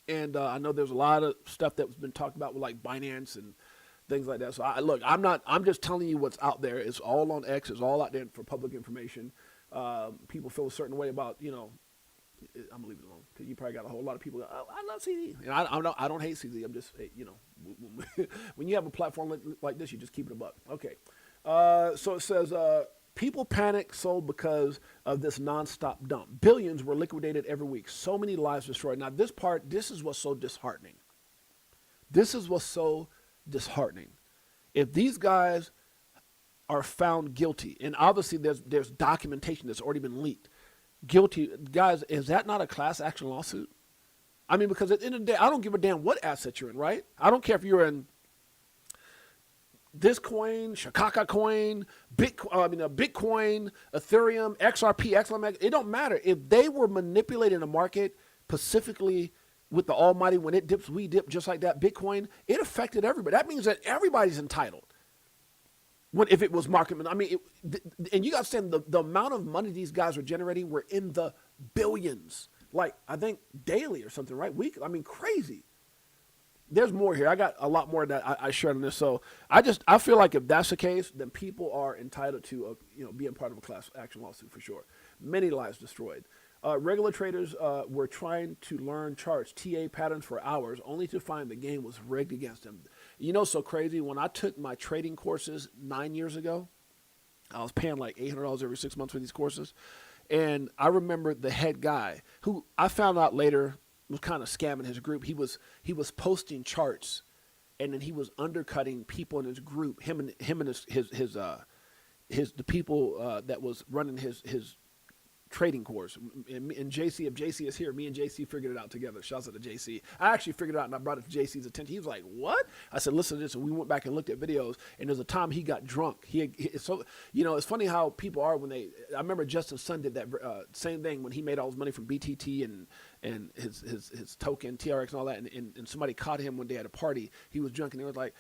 And I know there's a lot of stuff that's been talked about with like Binance and things like that. So I'm just telling you what's out there. It's all on X. It's all out there for public information. People feel a certain way about, I'm gonna leave it alone because you probably got a whole lot of people. Oh, I love CZ, and I don't hate CZ. I'm just when you have a platform like this, you just keep it a buck. Okay, so it says people panic sold because of this nonstop dump. Billions were liquidated every week. So many lives destroyed. Now this is what's so disheartening. This is what's so disheartening. If these guys are found guilty, and obviously there's documentation that's already been leaked. Guilty, guys, is that not a class action lawsuit? I mean, because at the end of the day, I don't give a damn what asset you're in, right? I don't care if you're in this coin, Shikaka coin, Bitcoin, Ethereum, XRP, XLM. It don't matter. If they were manipulating the market specifically with the almighty, when it dips, we dip just like that. Bitcoin, it affected everybody. That means that everybody's entitled. If it was market, I mean, and you got to understand the amount of money these guys were generating were in the billions. Like, I think daily or something, right? Weekly. I mean, crazy. There's more here. I got a lot more that I shared on this. So I feel like if that's the case, then people are entitled to being part of a class action lawsuit for sure. Many lives destroyed. Regular traders were trying to learn charts, TA patterns for hours, only to find the game was rigged against them. You know, so crazy. When I took my trading courses 9 years ago, I was paying like $800 every 6 months for these courses. And I remember the head guy, who I found out later was kind of scamming his group. He was posting charts, and then he was undercutting people in his group. Him and the people that was running his trading course. And JC, if JC is here, me and JC figured it out together. Shouts out to JC. I actually figured it out and I brought it to JC's attention. He was like, what? I said, listen to this. And we went back and looked at videos, and there's a time he got drunk. So, it's funny how people are when I remember Justin Sun did that same thing when he made all his money from BTT and his token, TRX and all that. And somebody caught him one day at a party. He was drunk and he was like,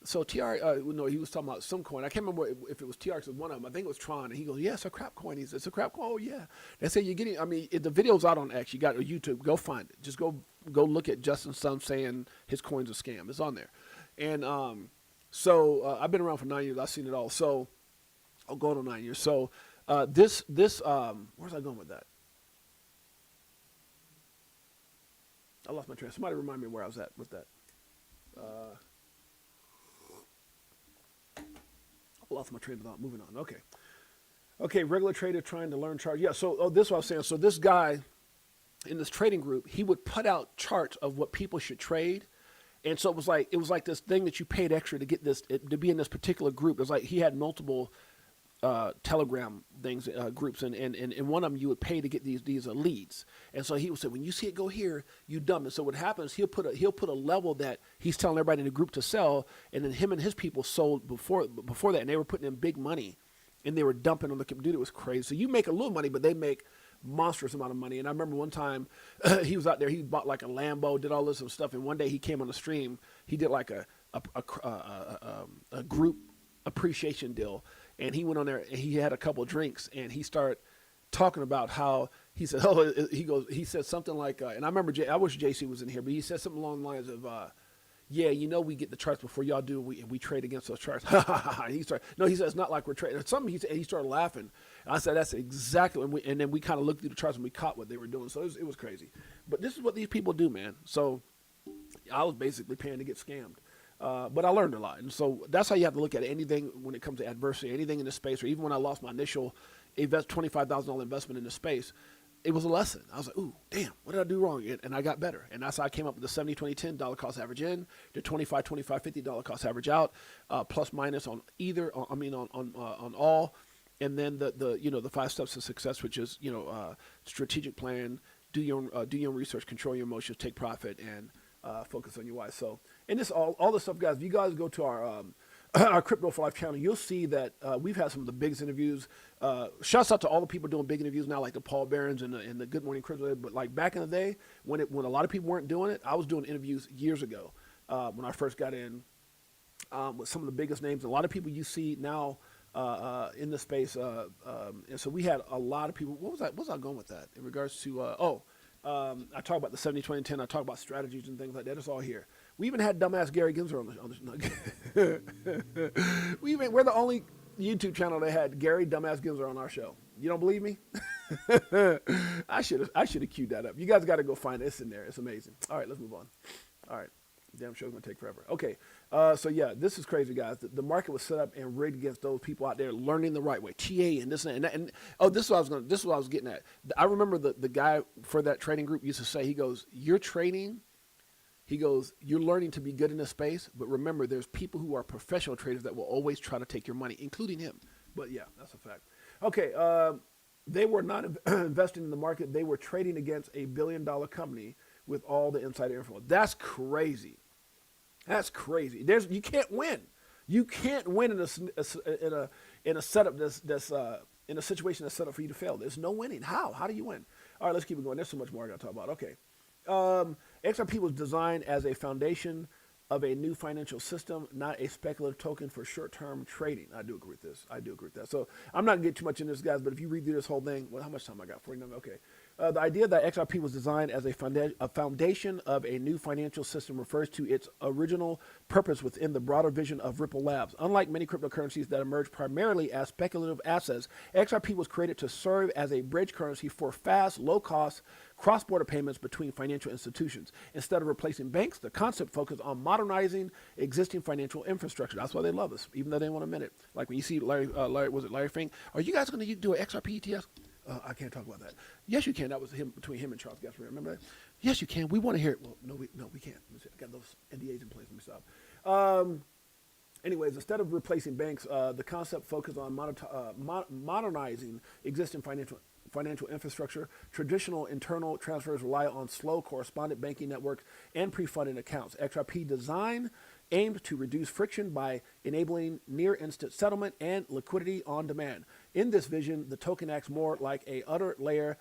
so no, he was talking about some coin. I can't remember if it was TRX or one of them. I think it was Tron. And he goes, yeah, it's a crap coin. He says, it's a crap coin. Oh, yeah. They say you're getting, I mean, the video's out on X. You got it on YouTube. Go find it. Just go look at Justin Sun saying his coin's a scam. It's on there. And so I've been around for 9 years. I've seen it all. So I'll go on 9 years. So where's I going with that? I lost my train. Somebody remind me where I was at with that. Lost my train of thought. Moving on. Okay. Regular trader trying to learn charts. Yeah. So this is what I was saying. So this guy in this trading group, he would put out charts of what people should trade, and so it was like this thing that you paid extra to get this to be in this particular group. It was like he had multiple Telegram things, groups, and one of them you would pay to get these leads. And so he would say, when you see it go here, you dump it. So what happens? He'll put a level that he's telling everybody in the group to sell, and then him and his people sold before that, and they were putting in big money, and they were dumping on the computer. It was crazy. So you make a little money, but they make monstrous amount of money. And I remember one time he was out there, he bought like a Lambo, did all this stuff, and one day he came on the stream, he did like a group appreciation deal. And he went on there and he had a couple of drinks and he started talking about how he said, he said something like, and I remember, I wish JC was in here, but he said something along the lines of, yeah, we get the charts before y'all do, and we trade against those charts. He said, it's not like we're trading. Something he started laughing. And I said, that's exactly, and then we kind of looked through the charts and we caught what they were doing. So it was crazy. But this is what these people do, man. So I was basically paying to get scammed. But I learned a lot. And so that's how you have to look at it. Anything when it comes to adversity, anything in the space, or even when I lost my initial $25,000 investment in the space, it was a lesson. I was like, ooh, damn, what did I do wrong? And I got better. And that's how I came up with the 70, 20, 10 dollar cost average in, the 25, 25, $50 cost average out, plus minus on either, on all. And then the 5 steps to success, which is, strategic plan, do your own research, control your emotions, take profit, and focus on your why. So, and this all this stuff, guys. If you guys go to our Crypto for Life channel, you'll see that we've had some of the biggest interviews. Shouts out to all the people doing big interviews now, like the Paul Barons and the Good Morning Crypto. But like back in the day, when a lot of people weren't doing it, I was doing interviews years ago when I first got in with some of the biggest names. A lot of people you see now in the space, and so we had a lot of people. What was I going with that in regards to? I talk about the 70, 20, 10. I talk about strategies and things like that. It's all here. We even had dumbass Gary Gensler on the we're the only YouTube channel that had Gary dumbass Gensler on our show. You don't believe me? I should have queued that up. You guys got to go find this in there. It's amazing. All right, let's move on. All right. Damn show's going to take forever. Okay. So, yeah, this is crazy, guys. The market was set up and rigged against those people out there learning the right way. TA and this and that. This is what I was getting at. I remember the guy for that trading group used to say, he goes, you're trading. He goes, you're learning to be good in this space, but remember, there's people who are professional traders that will always try to take your money, including him. But, yeah, that's a fact. Okay, they were not investing in the market. They were trading against a billion-dollar company with all the insider info. That's crazy. That's crazy. You can't win. You can't win in a setup that's in a situation that's set up for you to fail. There's no winning. How? How do you win? All right, let's keep it going. There's so much more I got to talk about. Okay. XRP was designed as a foundation of a new financial system, not a speculative token for short-term trading. I do agree with this. I do agree with that. So I'm not going to get too much into this, guys, but if you read through this whole thing, well, how much time I got? 49. Okay. The idea that XRP was designed as a foundation of a new financial system refers to its original purpose within the broader vision of Ripple Labs. Unlike many cryptocurrencies that emerge primarily as speculative assets, XRP was created to serve as a bridge currency for fast, low-cost, cross-border payments between financial institutions. Instead of replacing banks, the concept focused on modernizing existing financial infrastructure. That's why they love us, even though they want a minute. Like when you see Larry Fink, are you guys going to do an XRP ETF? I can't talk about that. Yes, you can. That was between him and Charles Gasper. Remember that? Yes, you can. We want to hear it. Well, no, we can't. I got those NDAs in place. Let me stop. Anyways, instead of replacing banks, the concept focused on modernizing existing financial infrastructure. Traditional internal transfers rely on slow correspondent banking networks and pre-funded accounts. XRP design aimed to reduce friction by enabling near-instant settlement and liquidity on demand. In this vision, the token acts more like a utility layer.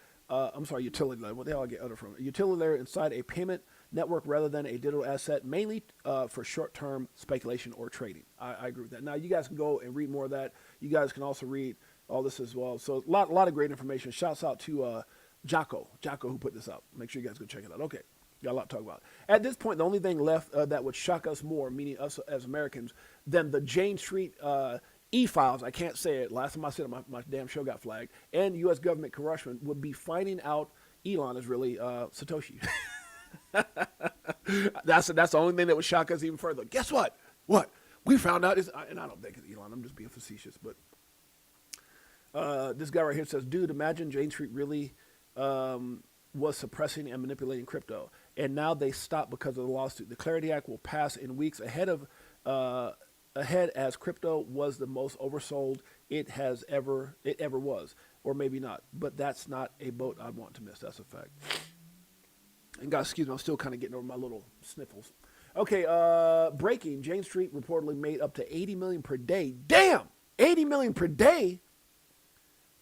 Utility layer. What the hell I get utter from? A utility layer inside a payment network rather than a digital asset, mainly for short-term speculation or trading. I agree with that. Now, you guys can go and read more of that. You guys can also read all this as well. So a lot of great information. Shouts out to Jocko who put this up. Make sure you guys go check it out. Okay. Got a lot to talk about. At this point, the only thing left that would shock us more, meaning us as Americans, than the Jane Street e-files, I can't say it, last time I said it, my damn show got flagged, and U.S. government corruption would be finding out Elon is really Satoshi. That's the only thing that would shock us even further. Guess what? What? We found out, and I don't think it's Elon, I'm just being facetious, but this guy right here says, dude, imagine Jane Street really was suppressing and manipulating crypto. And now they stopped because of the lawsuit. The Clarity Act will pass in weeks ahead as crypto was the most oversold it ever was, or maybe not. But that's not a boat I'd want to miss. That's a fact. And guys, excuse me, I'm still kind of getting over my little sniffles. Okay, breaking. Jane Street reportedly made up to $80 million per day. Damn, $80 million per day.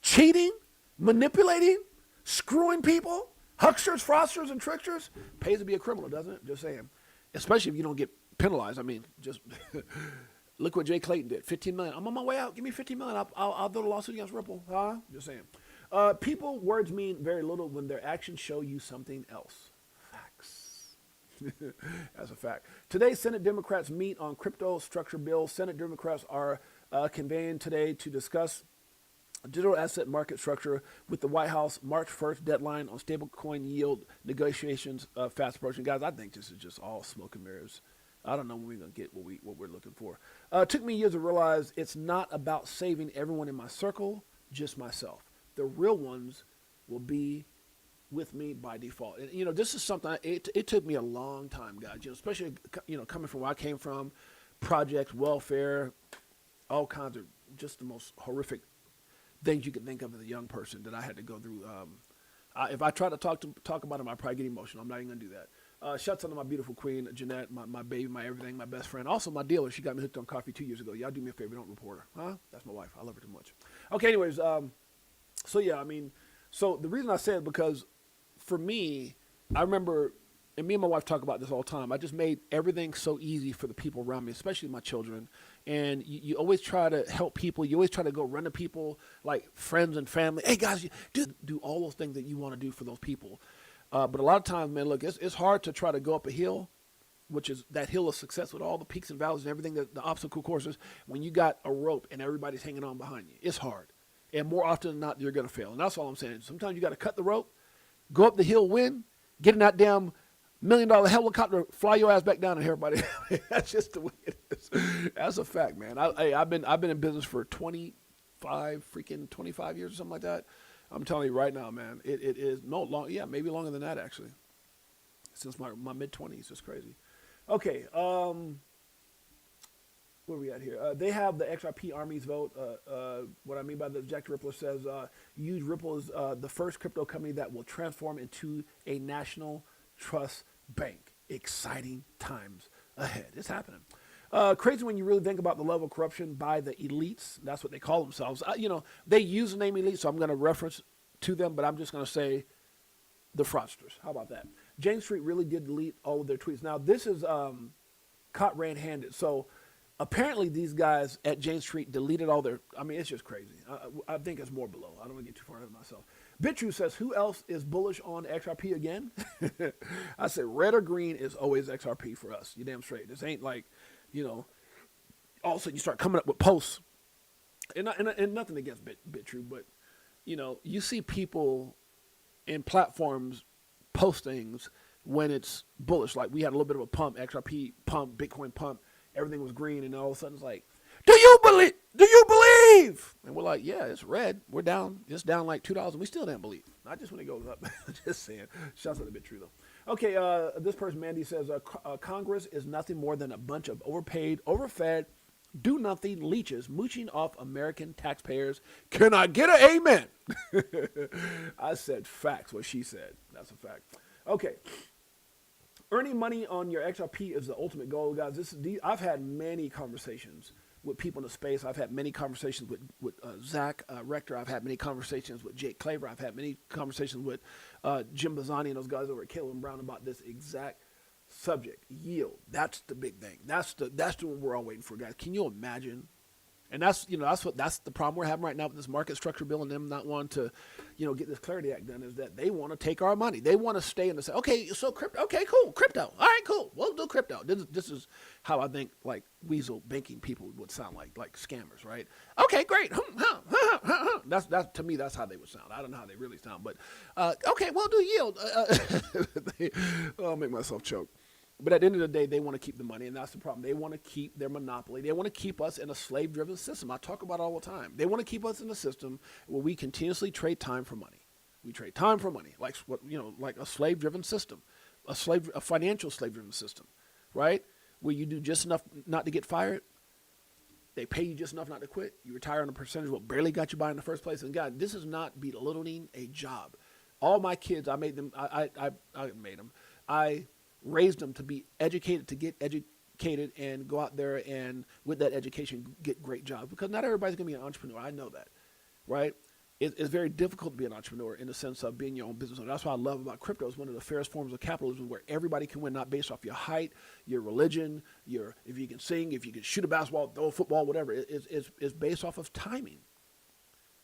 Cheating, manipulating, screwing people. Hucksters, fraudsters, and tricksters. Pays to be a criminal, doesn't it? Just saying. Especially if you don't get penalized. I mean, just look what Jay Clayton did. $15 million. I'm on my way out. Give me $15 million. I'll do the lawsuit against Ripple. Huh? Just saying. Words mean very little when their actions show you something else. Facts. That's a fact. Today, Senate Democrats meet on crypto structure bill. Senate Democrats are convened today to discuss digital asset market structure with the White House March 1st deadline on stablecoin yield negotiations fast approaching. Guys, I think this is just all smoke and mirrors. I don't know when we're going to get what we're looking for. It took me years to realize it's not about saving everyone in my circle, just myself. The real ones will be with me by default. And, this is something, it took me a long time, guys, especially, coming from where I came from, projects, welfare, all kinds of just the most horrific things you could think of as a young person that I had to go through. If I try to talk about them, I probably get emotional. I'm not even going to do that. Shouts out to my beautiful queen, Jeanette, my baby, my everything, my best friend. Also, my dealer. She got me hooked on coffee 2 years ago. Y'all do me a favor. Don't report her. Huh? That's my wife. I love her too much. Okay, anyways. So the reason I say it because for me, I remember, and me and my wife talk about this all the time, I just made everything so easy for the people around me, especially my children. And you always try to help people. You always try to go run to people like friends and family. Hey, guys, you do all those things that you want to do for those people. But a lot of times, man, look, it's hard to try to go up a hill, which is that hill of success with all the peaks and valleys and everything, the obstacle courses, when you got a rope and everybody's hanging on behind you. It's hard. And more often than not, you're going to fail. And that's all I'm saying. Sometimes you got to cut the rope, go up the hill, win, get in that damn $1 million helicopter, fly your ass back down, and everybody. That's just the way it is. That's a fact, man. I've been in business for 25 years or something like that. I'm telling you right now, man, it is no long. Yeah, maybe longer than that actually. Since my mid-20s, it's crazy. Okay, where are we at here? They have the XRP armies vote. What I mean by that, Jack Rippler says, use Ripple as the first crypto company that will transform into a national trust bank. Exciting times ahead. It's happening. Crazy when you really think about the level of corruption by the elites. That's what they call themselves. They use the name elite, so I'm going to reference to them, but I'm just going to say the fraudsters. How about that? Jane Street really did delete all of their tweets. Now, this is caught red-handed. So apparently these guys at Jane Street deleted all their, it's just crazy. I think it's more below. I don't want to get too far ahead of myself. BitTrue says, who else is bullish on XRP again? I said, red or green is always XRP for us. You damn straight. This ain't like, all of a sudden you start coming up with posts. And nothing against BitTrue, but, you see people in platforms post things when it's bullish. Like we had a little bit of a pump, XRP pump, Bitcoin pump. Everything was green, and all of a sudden it's like, do you believe? And we're like, yeah, it's red. We're down. It's down like $2, and we still didn't believe. Not just when it goes up. Just saying. Shouts out to BitTrue, though. Okay, this person, Mandy, says, Congress is nothing more than a bunch of overpaid, overfed, do-nothing leeches mooching off American taxpayers. Can I get an amen? I said facts, what she said. That's a fact. Okay. Earning money on your XRP is the ultimate goal, guys. I've had many conversations with people in the space. I've had many conversations with Zach Rector. I've had many conversations with Jake Claver. I've had many conversations with Jim Bazzani and those guys over at Caleb Brown about this exact subject. Yield. That's the big thing. That's the one we're all waiting for, guys. Can you imagine? And that's the problem we're having right now with this market structure bill and them not wanting to, get this Clarity Act done, is that they want to take our money. They want to stay in the say, okay, so crypto, okay, cool, crypto. All right, cool. We'll do crypto. This is how I think like weasel banking people would sound like scammers, right? Okay, great. That's to me, that's how they would sound. I don't know how they really sound, but okay, we'll do yield. I'll make myself choke. But at the end of the day, they want to keep the money, and that's the problem. They want to keep their monopoly. They want to keep us in a slave-driven system. I talk about it all the time. They want to keep us in a system where we continuously trade time for money. We trade time for money, like a slave-driven system, a financial slave-driven system, right? Where you do just enough not to get fired. They pay you just enough not to quit. You retire on a percentage of what barely got you by in the first place. And God, this is not belittling a job. All my kids, I made them. I made them. I raised them to be educated, to get educated and go out there and with that education get great jobs, because not everybody's going to be an entrepreneur. I know that, right? It's very difficult to be an entrepreneur in the sense of being your own business owner. That's what I love about crypto. It's one of the fairest forms of capitalism where everybody can win, not based off your height, your religion, if you can sing, if you can shoot a basketball, throw a football, whatever. It's based off of timing.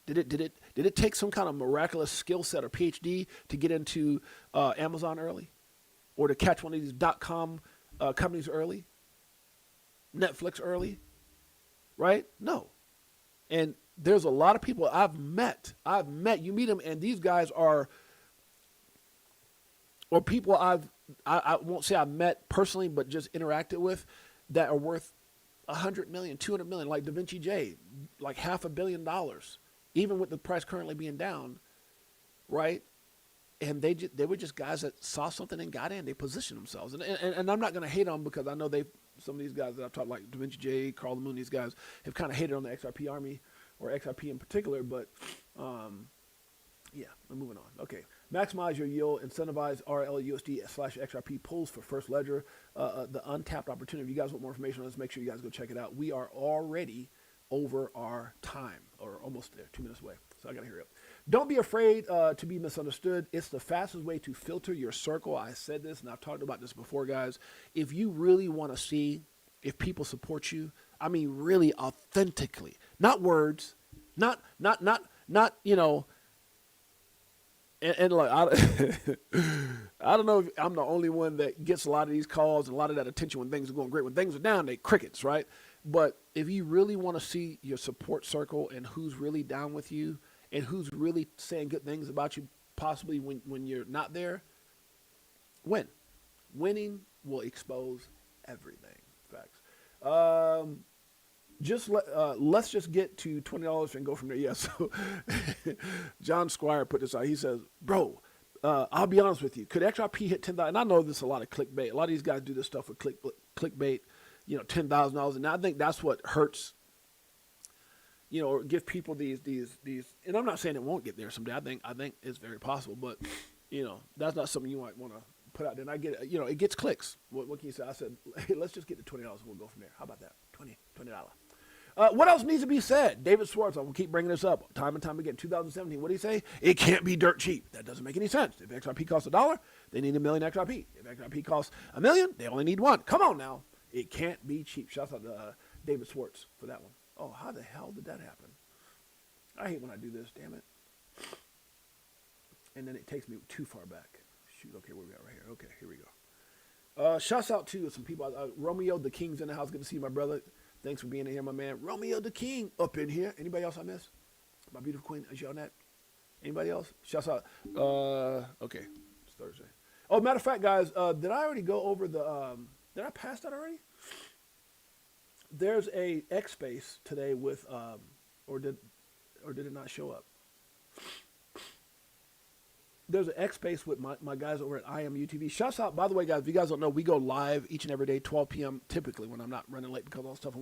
Did it take some kind of miraculous skill set or PhD to get into Amazon early? Or to catch one of these .com companies early, Netflix early, right? No. And there's a lot of people I've met. You meet them, and these guys are, or people I won't say I've met personally, but just interacted with, that are worth $100 million, $200 million, like Da Vinci J, like $500 million, even with the price currently being down, right? And they were just guys that saw something and got in. They positioned themselves. And I'm not going to hate on them, because I know some of these guys that I've talked, like Da Vinci J, Carl the Moon, these guys have kind of hated on the XRP army, or XRP in particular. But, yeah, I'm moving on. Okay. Maximize your yield. Incentivize RLUSD/XRP pools for First Ledger. The untapped opportunity. If you guys want more information on this, make sure you guys go check it out. We are already over our time, or almost there, 2 minutes away. So I got to hurry up. Don't be afraid to be misunderstood. It's the fastest way to filter your circle. I said this, and I've talked about this before, guys. If you really want to see if people support you, I mean, really authentically, not words, not and look, I don't know if I'm the only one that gets a lot of these calls and a lot of that attention when things are going great. When things are down, they crickets, right? But if you really want to see your support circle and who's really down with you and who's really saying good things about you, possibly when you're not there, win. Winning will expose everything. Facts. Let's just get to $20 and go from there. Yeah. So John Squire put this out. He says, "Bro, I'll be honest with you. Could XRP hit 10,000? And I know this is a lot of clickbait. A lot of these guys do this stuff with clickbait. $10,000, and I think that's what hurts. Or give people these. And I'm not saying it won't get there someday. I think it's very possible, but that's not something you might want to put out there. And I get it. It gets clicks. What can you say? I said, hey, let's just get to $20 and we'll go from there. How about that? $20. What else needs to be said? David Schwartz, I will keep bringing this up time and time again. 2017, what did he say? It can't be dirt cheap. That doesn't make any sense. If XRP costs $1, they need 1 million XRP. If XRP costs $1 million, they only need 1. Come on now. It can't be cheap. Shout out to David Schwartz for that one. Oh, how the hell did that happen? I hate when I do this, damn it. And then it takes me too far back. Shoot, okay, where we at right here? Okay, here we go. Shouts out to some people. Romeo the King's in the house. Good to see you, my brother. Thanks for being in here, my man. Romeo the King up in here. Anybody else I missed? My beautiful queen, is you on that? Anybody else? Shouts out. Okay, it's Thursday. Oh, matter of fact, guys, did I already go over the... did I pass that already? There's a X Space today with, or did it not show up? There's an X Space with my guys over at IMUTV. Shouts out, by the way, guys, if you guys don't know, we go live each and every day, 12 p.m. typically when I'm not running late because of all the stuff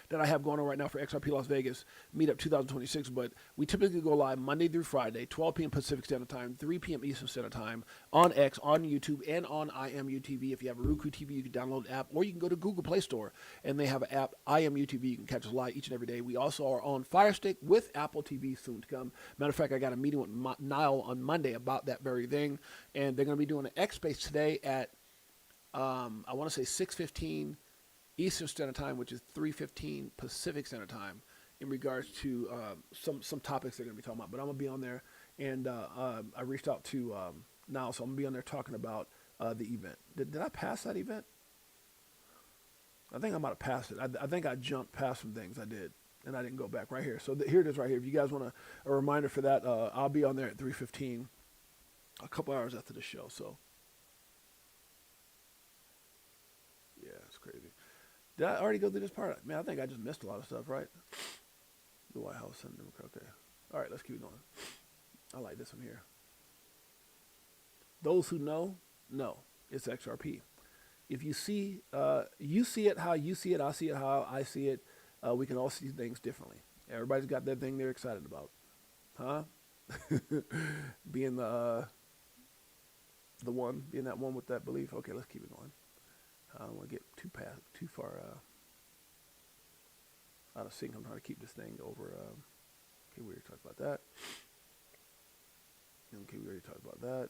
that I have going on right now for XRP Las Vegas Meetup 2026. But we typically go live Monday through Friday, 12 p.m. Pacific Standard Time, 3 p.m. Eastern Standard Time on X, on YouTube, and on IMUTV. If you have a Roku TV, you can download the app, or you can go to Google Play Store, and they have an app, IMUTV. You can catch us live each and every day. We also are on Fire Stick with Apple TV soon to come. Matter of fact, I got a meeting with Niall on Monday about that very thing, and they're going to be doing an X Space today at I want to say 6:15 Eastern Standard Time, which is 3:15 Pacific Standard Time, in regards to some topics they're going to be talking about. But I'm going to be on there, and I reached out to Niall, so I'm going to be on there talking about the event. Did I pass that event? I think I might have passed it. I think I jumped past some things I did, and I didn't go back right here. So here it is right here. If you guys want a reminder for that, I'll be on there at 3:15. A couple hours after the show, so yeah, it's crazy. Did I already go through this part? Man, I think I just missed a lot of stuff, right? The White House Senate Democrat. Okay, all right, let's keep going. I like this one here. Those who know it's XRP. If you see it how you see it, I see it how I see it. We can all see things differently. Everybody's got that thing they're excited about, huh? Being being that one with that belief. Okay, let's keep it going. I don't want to get too far out of sync. I'm trying to keep this thing over. Okay, we already talked about that. Okay, we already talked about that.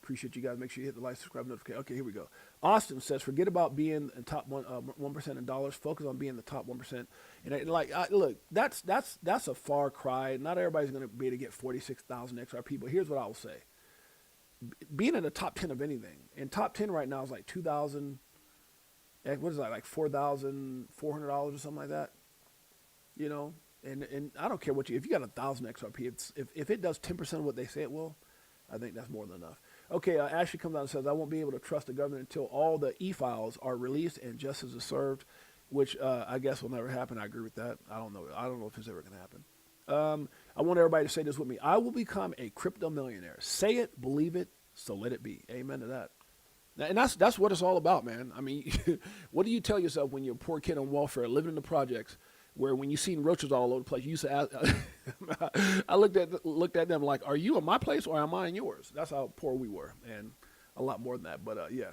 Appreciate you guys. Make sure you hit the like, subscribe, notification. Okay, here we go. Austin says, forget about being in top 1% in dollars. Focus on being the top 1%. And look, that's a far cry. Not everybody's going to be able to get 46,000 XRP. But here's what I will say: being in the top 10 of anything, and top 10 right now is like 2,000. What is that? Like $4,400 or something like that. And I don't care if you got 1,000 XRP. If it does 10% of what they say it will, I think that's more than enough. Okay, Ashley comes out and says, I won't be able to trust the government until all the e-files are released and justice is served, which I guess will never happen. I agree with that. I don't know if it's ever going to happen. I want everybody to say this with me. I will become a crypto millionaire. Say it, believe it, so let it be. Amen to that. And that's what it's all about, man. I mean, what do you tell yourself when you're a poor kid on welfare, living in the projects, where when you seen roaches all over the place, you used to ask, I looked at them like, are you in my place or am I in yours? That's how poor we were, and a lot more than that. But yeah,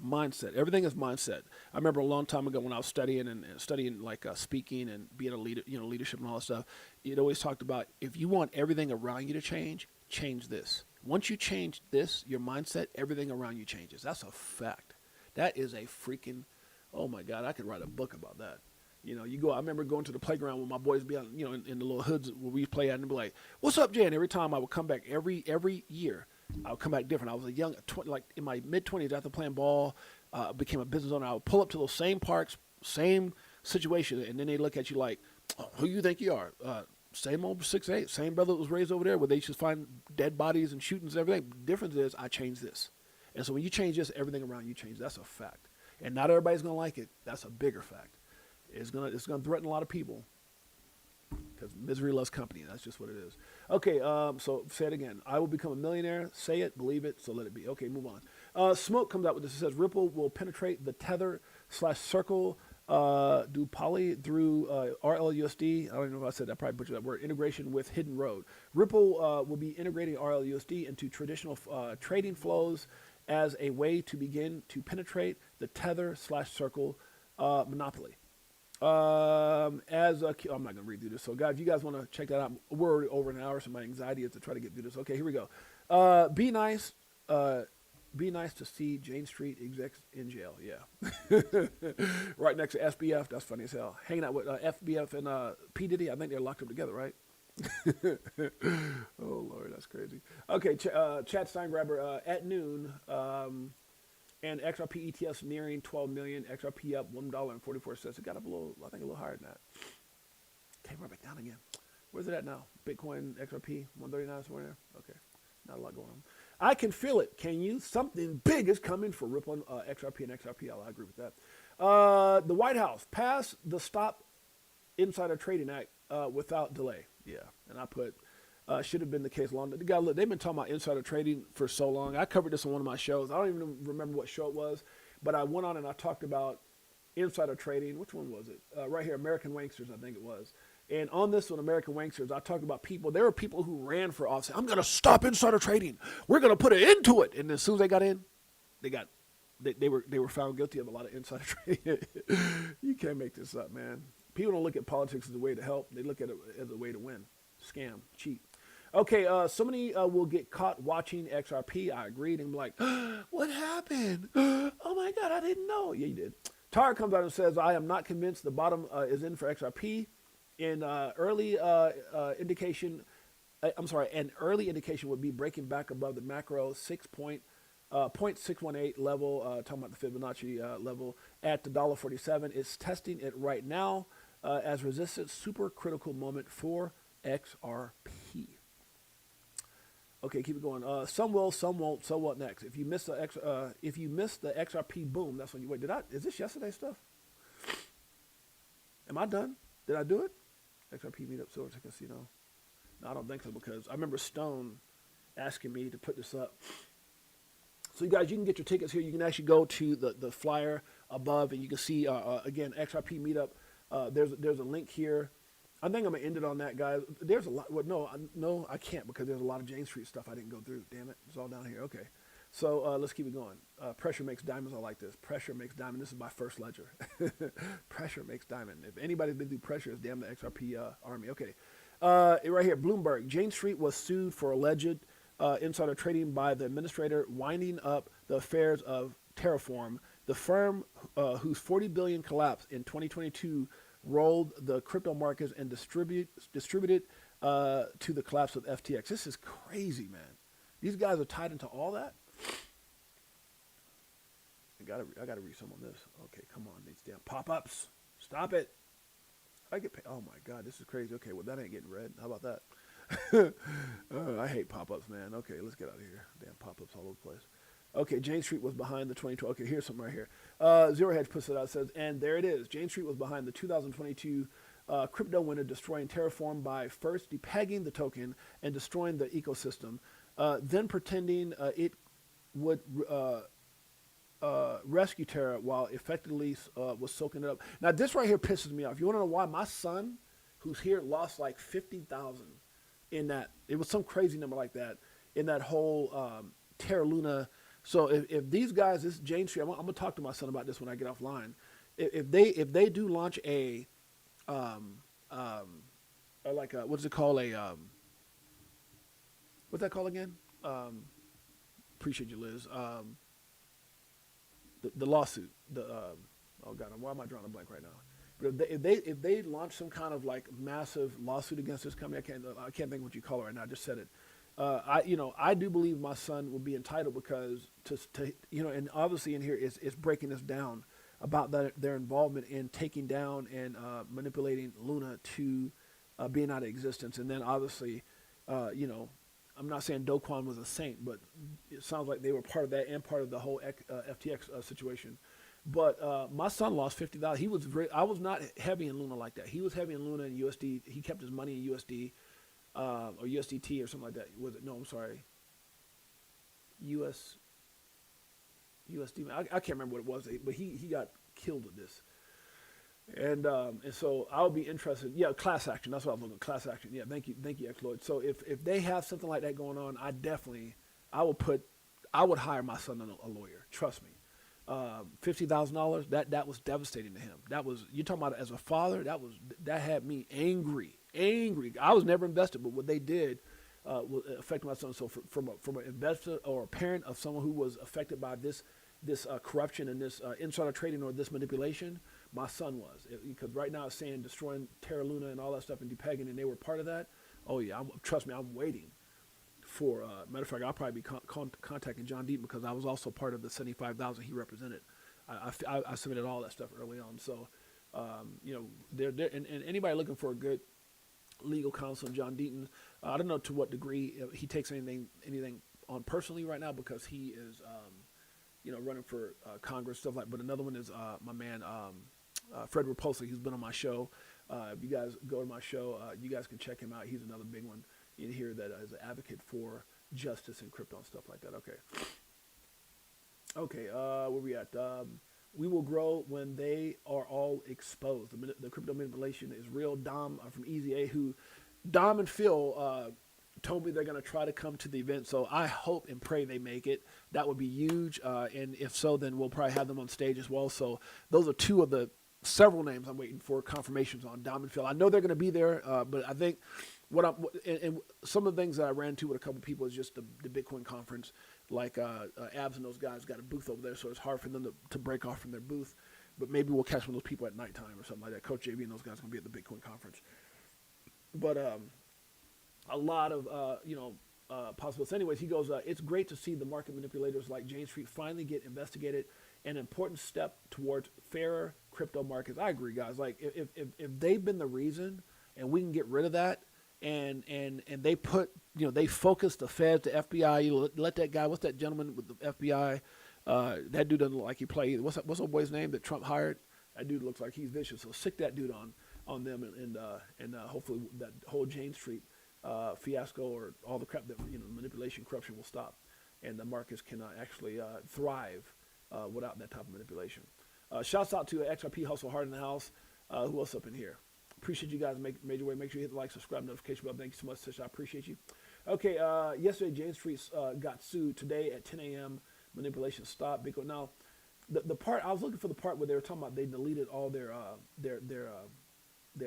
mindset. Everything is mindset. I remember a long time ago when I was studying and studying like speaking and being a leader, leadership and all that stuff. It always talked about, if you want everything around you to change this. Once you change this, your mindset, everything around you changes. That's a fact. That is a freaking, oh my God, I could write a book about that. I remember going to the playground with my boys, be on, in the little hoods where we play at, and be like, "What's up, Jay?" And every time I would come back, every year, I would come back different. I was a young, in my mid-20s after playing ball. became a business owner, I would pull up to those same parks, same situation, and then they look at you like, oh, who you think you are? Same old 6'8", same brother that was raised over there where they just find dead bodies and shootings and everything. The difference is I changed this. And so when you change this, everything around you changes. That's a fact. And not everybody's going to like it. That's a bigger fact. It's gonna threaten a lot of people because misery loves company. That's just what it is. Okay, so say it again. I will become a millionaire. Say it, believe it, so let it be. Okay, move on. Smoke comes out with this. It says Ripple will penetrate the Tether/Circle duopoly through RLUSD. I don't even know if I said that. I probably butchered that word. Integration with Hidden Road. Ripple will be integrating RLUSD into traditional trading flows as a way to begin to penetrate the Tether/Circle monopoly. I'm not going to read through this. So, guys, if you guys want to check that out, we're already over an hour, so my anxiety is to try to get through this. Okay, here we go. Be nice. Be nice to see Jane Street execs in jail. Yeah. Right next to SBF. That's funny as hell. Hanging out with FBF and P. Diddy. I think they're locked up together, right? Oh, Lord, that's crazy. Okay, Chat Steingrabber, at noon, and XRP ETFs nearing 12 million. XRP up $1.44. It got up a little, I think a little higher than that. Came right back down again. Where's it at now? Bitcoin, XRP, 139 somewhere there? Okay, not a lot going on. I can feel it. Can you? Something big is coming for Ripple, XRP, and XRPL. I agree with that. The White House passed the Stop Insider Trading Act without delay. Yeah, and I put should have been the case long. The guy, look, they've been talking about insider trading for so long. I covered this on one of my shows. I don't even remember what show it was, but I went on and I talked about insider trading. Which one was it? Right here, American Wanksters, I think it was. And on this one, American Wanksters, I talked about people. There were people who ran for office. I'm going to stop insider trading. We're going to put an end to it. And as soon as they got in, they were found guilty of a lot of insider trading. You can't make this up, man. People don't look at politics as a way to help. They look at it as a way to win. Scam, cheat. Okay, somebody will get caught watching XRP. I agreed and be like, what happened? Oh my God, I didn't know. Yeah, you did. Tara comes out and says, I am not convinced the bottom is in for XRP. In early indication, an early indication would be breaking back above the macro 0.618 level, talking about the Fibonacci level at the $1.47. It's testing it right now as resistance. Super critical moment for XRP. Okay, keep it going. Some will, some won't. So what next? If you miss the XRP boom, that's when you wait. Is this yesterday's stuff? Am I done? Did I do it? XRP meetup silver casino. No, I don't think so because I remember Stone asking me to put this up. So you guys, you can get your tickets here. You can actually go to the flyer above, and you can see again XRP meetup. There's a link here. I think I'm gonna end it on that, guys. There's a lot. Well, no, I can't because there's a lot of Jane Street stuff I didn't go through. Damn it, it's all down here. Okay, so let's keep it going. Pressure makes diamonds. I like this. Pressure makes diamond. This is my first ledger. Pressure makes diamond. If anybody's been through pressure, it's damn the XRP army. Okay, right here, Bloomberg. Jane Street was sued for alleged insider trading by the administrator, winding up the affairs of Terraform, the firm whose $40 billion collapse in 2022 rolled the crypto markets and distributed to the collapse of FTX. This is crazy, man. These guys are tied into all that. I gotta read some on this. Okay, come on, these damn pop-ups. Stop it. I get paid. Oh my God, this is crazy. Okay, well that ain't getting read. How about that? I hate pop-ups, man. Okay, let's get out of here. Damn pop-ups all over the place. Okay, Jane Street was behind the 2012. Okay, here's something right here. Zero Hedge puts it out. Says, and there it is. Jane Street was behind the 2022 crypto winter, destroying Terraform by first depegging the token and destroying the ecosystem, then pretending it would rescue Terra while effectively was soaking it up. Now, this right here pisses me off. You want to know why? My son, who's here, lost like 50,000 in that. It was some crazy number like that in that whole Terra Luna. So if these guys, this Jane Street, I'm gonna talk to my son about this when I get offline. If they do launch a what's it called, what's that called again? Appreciate you, Liz. The lawsuit. Oh God, why am I drawing a blank right now? But if they launch some kind of like massive lawsuit against this company, I can't think what you call it right now. I just said it. I do believe my son will be entitled because and obviously in here is breaking this down about their involvement in taking down and manipulating Luna to being out of existence, and then obviously, I'm not saying Do Kwon was a saint, but it sounds like they were part of that and part of the whole FTX situation. But my son lost $50,000. I was not heavy in Luna like that. He was heavy in Luna and USD. He kept his money in USD or USDT or something like that. Was it? No, I'm sorry. USD. I can't remember what it was, but he got killed with this. And so I'll be interested. Yeah, class action. That's what I was looking at. Class action. Yeah, thank you, X Lloyd. So if they have something like that going on, I would hire my son a lawyer. Trust me. $50,000. That was devastating to him. You're talking about it as a father. That had me angry. I was never invested, but what they did affected my son. So from an investor or a parent of someone who was affected by this corruption and this insider trading or this manipulation, my son was. Because right now it's saying destroying Terra Luna and all that stuff and depegging, and they were part of that. Oh yeah, trust me, I'm waiting for. Matter of fact, I'll probably be contacting John Deaton because I was also part of the 75,000 he represented. I submitted all that stuff early on. So, they're and anybody looking for a good legal counsel, John Deaton, I don't know to what degree he takes anything on personally right now because he is, running for Congress, stuff like. But another one is my man Fred Repulsa. He's been on my show. If you guys go to my show, you guys can check him out. He's another big one in here that is an advocate for justice in crypto and stuff like that. Okay, where we at? We will grow when they are all exposed. The crypto manipulation is real. Dom from Easy A, Dom and Phil told me they're going to try to come to the event. So I hope and pray they make it. That would be huge. And if so, then we'll probably have them on stage as well. So those are two of the several names I'm waiting for confirmations on. Dom and Phil. I know they're going to be there, but I think and some of the things that I ran into with a couple of people is just the Bitcoin conference. Like Abs and those guys got a booth over there, so it's hard for them to break off from their booth. But maybe we'll catch one of those people at nighttime or something like that. Coach JB and those guys are going to be at the Bitcoin conference. But a lot of possibilities. Anyways, he goes, it's great to see the market manipulators like Jane Street finally get investigated, an important step towards fairer crypto markets. I agree, guys. Like if they've been the reason and we can get rid of that, and they put, they focus the Feds, the FBI, you let that guy, what's that gentleman with the FBI, that dude doesn't look like he played. What's that boy's name that Trump hired? That dude looks like he's vicious. So sick that dude on them, and hopefully that whole Jane Street fiasco or all the crap that manipulation, corruption will stop, and the markets can actually thrive without that type of manipulation. Shouts out to XRP Hustle Hard in the house. Who else up in here? Appreciate you guys. Major way. Make sure you hit the like, subscribe, notification bell. Thank you so much, Tish. I appreciate you. Okay. Yesterday, Jane Street got sued. Today at 10 a.m. manipulation stopped. Because now, the part I was looking for the part where they were talking about they deleted all their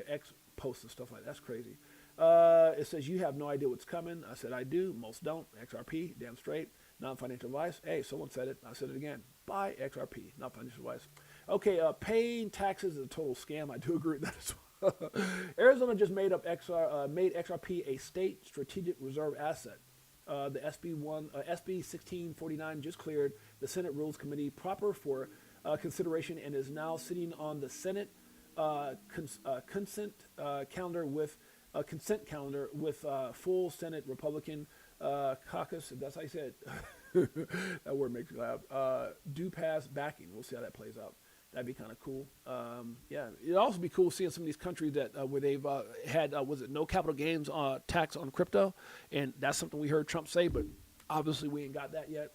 ex posts and stuff like that. That's crazy. It says you have no idea what's coming. I said I do. Most don't. XRP, damn straight. Non-financial advice. Hey, someone said it. I said it again. Buy XRP. Not financial advice. Okay. Paying taxes is a total scam. I do agree with that as well. Arizona just made XRP a state strategic reserve asset. The SB 1649 just cleared the Senate Rules Committee proper for consideration and is now sitting on the Senate consent calendar with full Senate Republican caucus. If that's how you say it. That word makes me laugh. Do pass backing. We'll see how that plays out. That'd be kind of cool. Yeah, it'd also be cool seeing some of these countries that where they've had was it no capital gains tax on crypto, and that's something we heard Trump say, but obviously we ain't got that yet.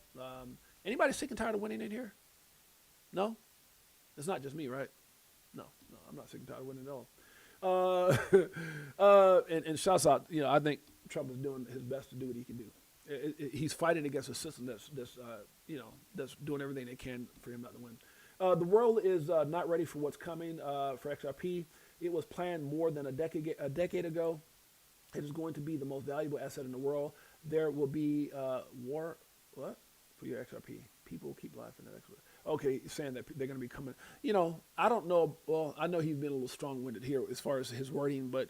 Anybody sick and tired of winning in here? No, it's not just me, right? No, I'm not sick and tired of winning at all. And shouts out, I think Trump is doing his best to do what he can do. He's fighting against a system that's doing everything they can for him not to win. The world is not ready for what's coming for XRP. It was planned more than a decade ago. It is going to be the most valuable asset in the world. There will be war. What? For your XRP. People keep laughing at XRP. Okay, saying that they're going to be coming. I don't know. Well, I know he's been a little strong-winded here as far as his wording, but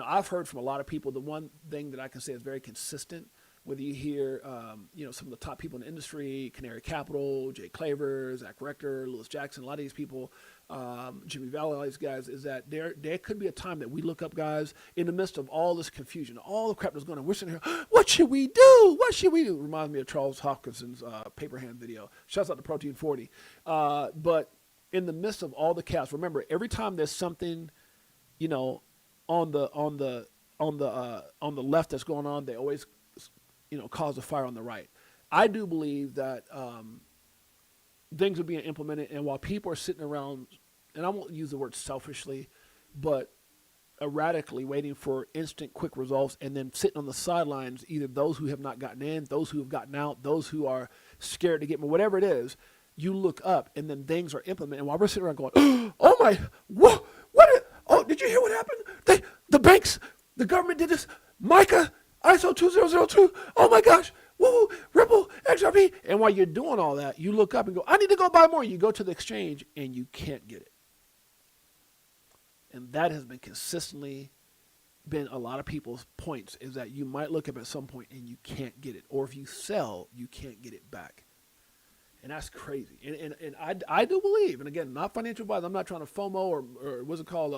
I've heard from a lot of people. The one thing that I can say is very consistent whether you hear, some of the top people in the industry, Canary Capital, Jay Claver, Zach Rector, Lewis Jackson, a lot of these people, Jimmy Valley, all these guys, is that there could be a time that we look up, guys, in the midst of all this confusion, all the crap that's going on. We're sitting here, what should we do? What should we do? Reminds me of Charles Hawkinson's paper hand video. Shouts out to Protein 40. But in the midst of all the chaos, remember, every time there's something, on the left that's going on, they always, cause a fire on the right. I do believe that things are being implemented, and while people are sitting around, and I won't use the word selfishly, but erratically waiting for instant, quick results, and then sitting on the sidelines, either those who have not gotten in, those who have gotten out, those who are scared to get in, whatever it is, you look up, and then things are implemented. And while we're sitting around going, oh my, did you hear what happened? The banks, the government did this. Micah, ISO 2002. Oh my gosh. Woo, Ripple, XRP. And while you're doing all that, you look up and go, I need to go buy more. You go to the exchange and you can't get it. And that has been consistently been a lot of people's points, is that you might look up at some point and you can't get it. Or if you sell, you can't get it back. And that's crazy. And I do believe, and again, not financial advice, I'm not trying to FOMO or what's it called?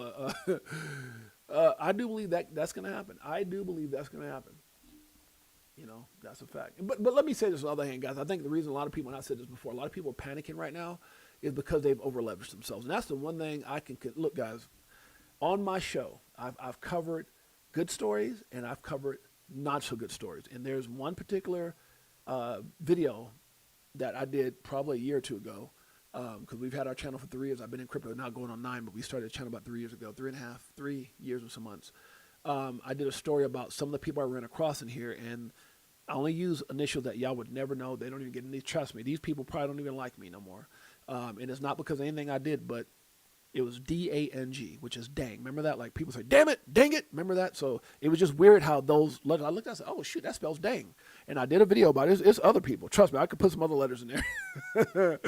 I do believe that's going to happen. I do believe that's going to happen. That's a fact. But let me say this on the other hand, guys. I think the reason a lot of people, and I said this before, a lot of people are panicking right now is because they've over-leveraged themselves. And that's the one thing I can look, guys, on my show, I've covered good stories and I've covered not so good stories. And there's one particular video that I did probably a year or two ago, because we've had our channel for 3 years. I've been in crypto now going on 9, but we started a channel about 3 years ago, 3 years and some months. I did a story about some of the people I ran across in here, and I only use initials that y'all would never know. They don't even get any. Trust me, these people probably don't even like me no more. And it's not because of anything I did, but it was DANG, which is dang. Remember that? Like people say, damn it, dang it. Remember that? So it was just weird how those letters, I looked at it and said, oh shoot, that spells dang. And I did a video about it. It's other people. Trust me, I could put some other letters in there.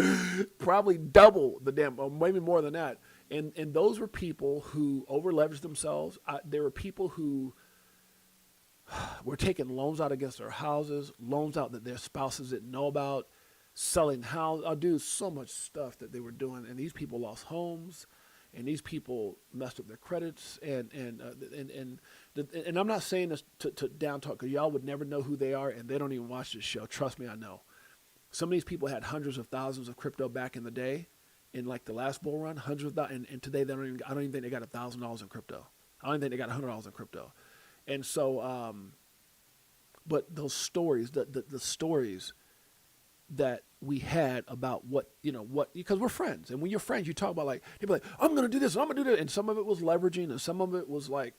Probably double the damn, or maybe more than that. And those were people who over-leveraged themselves. There were people who were taking loans out against their houses, loans out that their spouses didn't know about, selling houses. Dude, so much stuff that they were doing. And these people lost homes, and these people messed up their credits. And I'm not saying this to down talk, because y'all would never know who they are, and they don't even watch this show. Trust me, I know. Some of these people had hundreds of thousands of crypto back in the day. In like the last bull run, hundreds of thousands, and today I don't even think they got $1,000 in crypto. I don't even think they got $100 in crypto. And so, but those stories, the stories that we had about because we're friends, and when you're friends, you talk about like, people like, I'm going to do this, and I'm going to do that, and some of it was leveraging, and some of it was like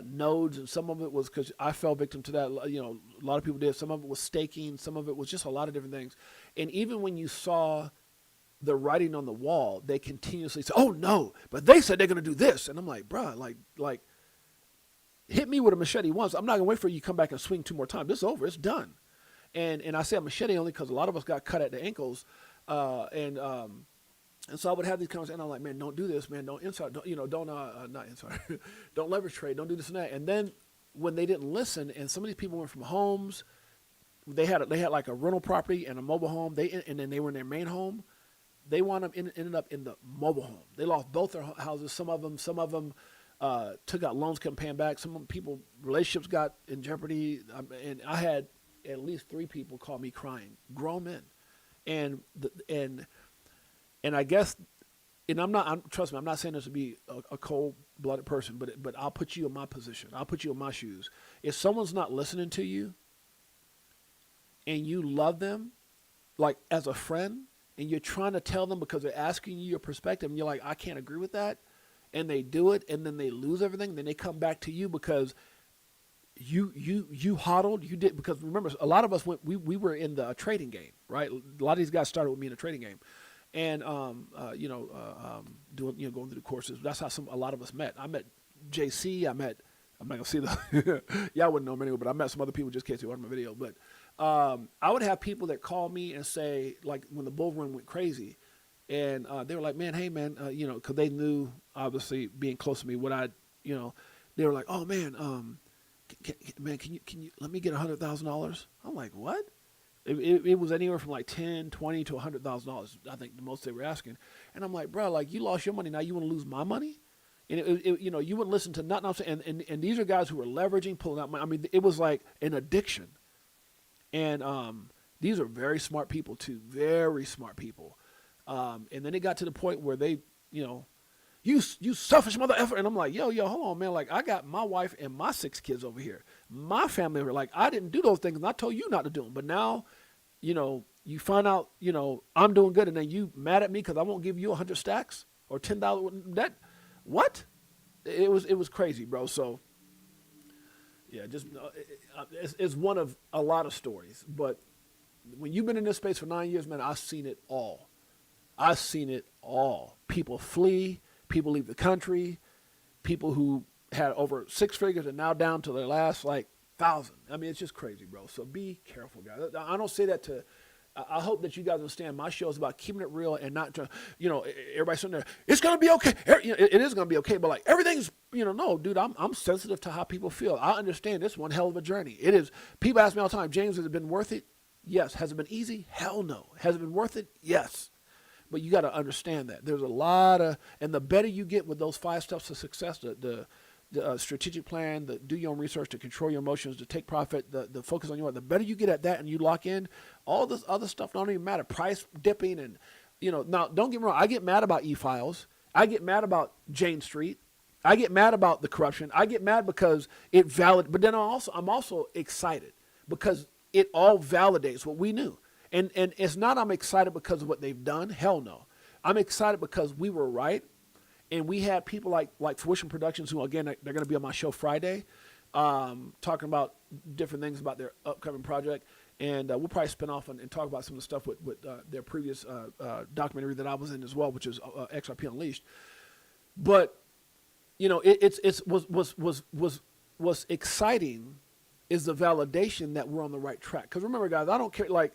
nodes, and some of it was because I fell victim to that. A lot of people did. Some of it was staking, some of it was just a lot of different things. And even when you saw the writing on the wall, they continuously say, oh no, but they said they're going to do this. And I'm like, bruh, like hit me with a machete once. I'm not going to wait for you to come back and swing 2 more times. This is over. It's done. And I say a machete only because a lot of us got cut at the ankles. And so I would have these conversations, and I'm like, man, don't do this, man. Don't inside, not inside, don't leverage trade. Don't do this and that. And then when they didn't listen, and some of these people went from homes, they had like a rental property and a mobile home. And then they were in their main home. They ended up in the mobile home. They lost both their houses. Some of them took out loans, couldn't pay them back. Some people, relationships got in jeopardy. And I had at least 3 people call me crying, grown men. And I guess, and trust me, I'm not saying this to be a cold-blooded person, but I'll put you in my position. I'll put you in my shoes. If someone's not listening to you and you love them, like as a friend, and you're trying to tell them because they're asking you your perspective, and you're like, I can't agree with that, and they do it, and then they lose everything, then they come back to you because you hodled, you did, because remember, a lot of us we were in the trading game, right? A lot of these guys started with me in a trading game, and doing, going through the courses. That's how a lot of us met. I met JC. I'm not gonna see y'all wouldn't know him anyway, but I met some other people just in case you watched my video, but. I would have people that call me and say, like, when the bull run went crazy, and they were like, man, hey, man, because they knew, obviously, being close to me, they were like, oh, man, man, can you let me get $100,000? I'm like, what? It was anywhere from like 10, 20 to $100,000. I think the most they were asking. And I'm like, bro, like you lost your money. Now you want to lose my money? And you know, you wouldn't listen to nothing. And these are guys who were leveraging, pulling out money. I mean, it was like an addiction. And these are very smart people too, very smart people. And then it got to the point where they, you know, you selfish mother effer. And I'm like, yo, hold on, man. Like I got my wife and my 6 kids over here. My family were like, I didn't do those things and I told you not to do them. But now, you know, you find out, you know, I'm doing good and then you mad at me because I won't give you 100 stacks or $10. That, what? It was crazy, bro. So yeah, just it's one of a lot of stories. But when you've been in this space for 9 years, man, I've seen it all. I've seen it all. People flee. People leave the country. People who had over 6 figures are now down to their last like 1,000. I mean, it's just crazy, bro. So be careful, guys. I don't say that to. I hope that you guys understand. My show is about keeping it real and not trying. You know, everybody's sitting there. It's gonna be okay. It is gonna be okay. But like everything's, you know, no, dude. I'm sensitive to how people feel. I understand this one hell of a journey. It is. People ask me all the time, James, has it been worth it? Yes. Has it been easy? Hell no. Has it been worth it? Yes. But you got to understand that there's a lot of, and the better you get with those 5 steps to success, the strategic plan, the do your own research, to control your emotions, to take profit, the focus on your, the better you get at that and you lock in, all this other stuff don't even matter. Price dipping and, you know, now don't get me wrong. I get mad about e-files. I get mad about Jane Street. I get mad about the corruption. I get mad because it but then I'm also excited because it all validates what we knew. And it's not I'm excited because of what they've done. Hell no. I'm excited because we were right. And we had people like Fruition Productions who, again, they're going to be on my show Friday talking about different things about their upcoming project. And we'll probably spin off and talk about some of the stuff with their previous documentary that I was in as well, which is XRP Unleashed. But, you know, what's exciting is the validation that we're on the right track. Because remember, guys, I don't care, like,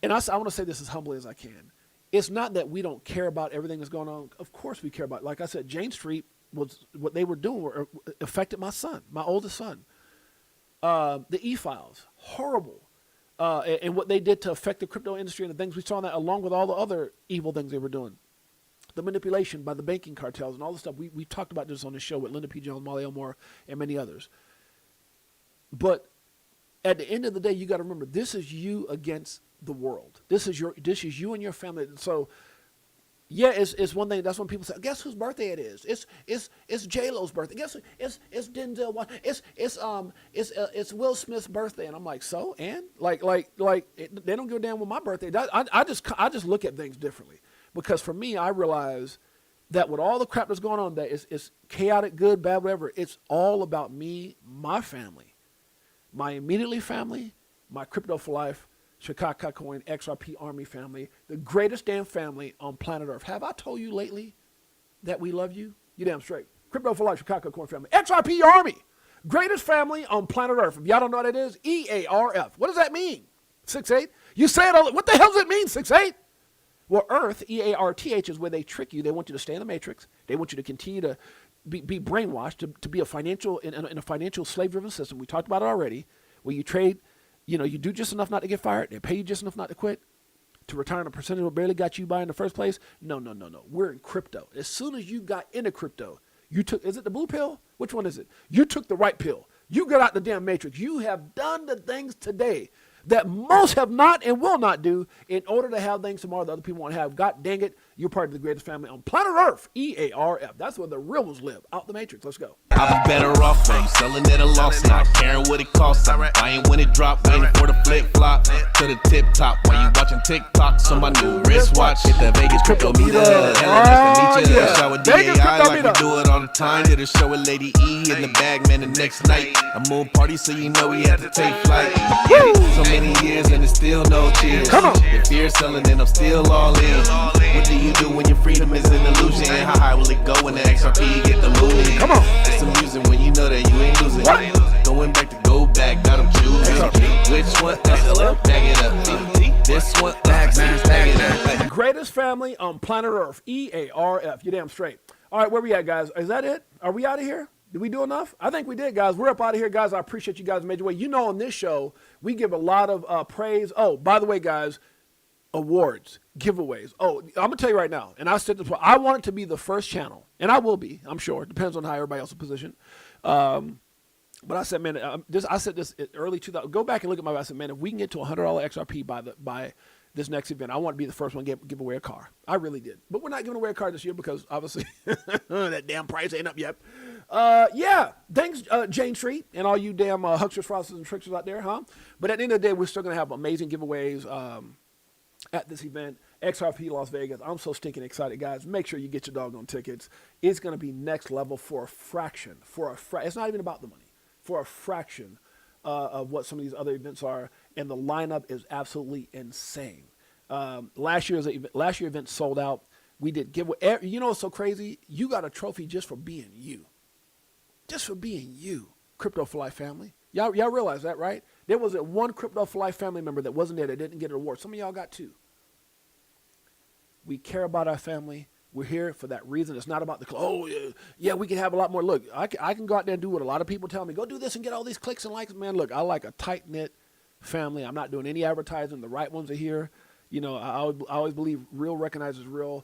and I want to say this as humbly as I can. It's not that we don't care about everything that's going on. Of course we care about it. Like I said, Jane Street, was what they were doing affected my son, my oldest son. The e-files, horrible. And what they did to affect the crypto industry and the things we saw in that, along with all the other evil things they were doing. The manipulation by the banking cartels and all the stuff. We talked about this on the show with Linda P. Jones, Molly Elmore, and many others. But at the end of the day, you got to remember, this is you against the world. This is you and your family. So, yeah, it's one thing. That's when people say, "Guess whose birthday it is?" It's J-Lo's birthday. Guess it's Denzel. It's Will Smith's birthday. And I'm like, so and they don't give a damn with my birthday. I just look at things differently because for me, I realize that with all the crap that's going on, that it's chaotic, good, bad, whatever. It's all about me, my family, my immediately family, my Crypto for Life, Chicago Coin, XRP Army family, the greatest damn family on planet Earth. Have I told you lately that we love you? You damn straight. Crypto for Life, Chicago Coin family, XRP Army, greatest family on planet Earth. If y'all don't know what it is, EARF. What does that mean? 6'8"? You say it all. What the hell does it mean, 6'8"? Well, Earth, EARTH, is where they trick you. They want you to stay in the matrix. They want you to continue to be brainwashed, to be a financial in a financial slave-driven system. We talked about it already, where you trade. You know, you do just enough not to get fired. They pay you just enough not to quit. To return a percentage what barely got you by in the first place. No. We're in crypto. As soon as you got into crypto, you took, is it the blue pill? Which one is it? You took the right pill. You got out the damn matrix. You have done the things today that most have not and will not do in order to have things tomorrow that other people won't have. God dang it, you're part of the greatest family on planet Earth, EARF. That's where the real ones live, out the matrix. Let's go. I'm better off from selling at a loss, not caring what it costs. I'm buying when it drop, waiting for the flip flop to the tip top. While you watching TikTok, so my new wristwatch hit the Vegas crypto meter. Show with DAI like we do it all the time. Did a show with Lady E in the bag, man. The next night, a moon party, so you know we had to take flight. So many years and it's still no cheers. Come on. If you're selling, then I'm still all in. What do you do when your freedom is an illusion? How high will it go when the XRP get the moving? Come on. It's amusing when you know that you ain't losing. What? Going back to go back, got them choosing. Which one? SLF, bag it up. This one, bag it up. Greatest family on planet Earth, EARF. You damn straight. All right, where we at, guys? Is that it? Are we out of here? Did we do enough? I think we did, guys. We're up out of here, guys. I appreciate you guys in a major way. You know, on this show, we give a lot of praise. Oh, by the way, guys, awards, giveaways. Oh, I'm going to tell you right now, and I said this before, I want it to be the first channel, and I will be, I'm sure. It depends on how everybody else is positioned. But I said, man, I said this early 2000. Go back and look at I said, man, if we can get to $100 XRP by this next event, I want to be the first one to give away a car. I really did. But we're not giving away a car this year because obviously that damn price ain't up yet. Yeah, thanks, Jane Street and all you damn hucksters, fraudsters, and tricksters out there, huh? But at the end of the day, we're still going to have amazing giveaways at this event, XRP Las Vegas. I'm so stinking excited, guys. Make sure you get your doggone tickets. It's going to be next level for a fraction. It's not even about the money. For a fraction of what some of these other events are, and the lineup is absolutely insane. Last year's event sold out. We did giveaway. You know what's so crazy? You got a trophy just for being you. Just for being you, Crypto for Life family. Y'all realize that, right? There was one Crypto for Life family member that wasn't there that didn't get an award. Some of y'all got two. We care about our family. We're here for that reason. It's not about yeah, we can have a lot more. Look, I can go out there and do what a lot of people tell me. Go do this and get all these clicks and likes. Man, look, I like a tight-knit family. I'm not doing any advertising. The right ones are here. You know, I always believe real recognizes real.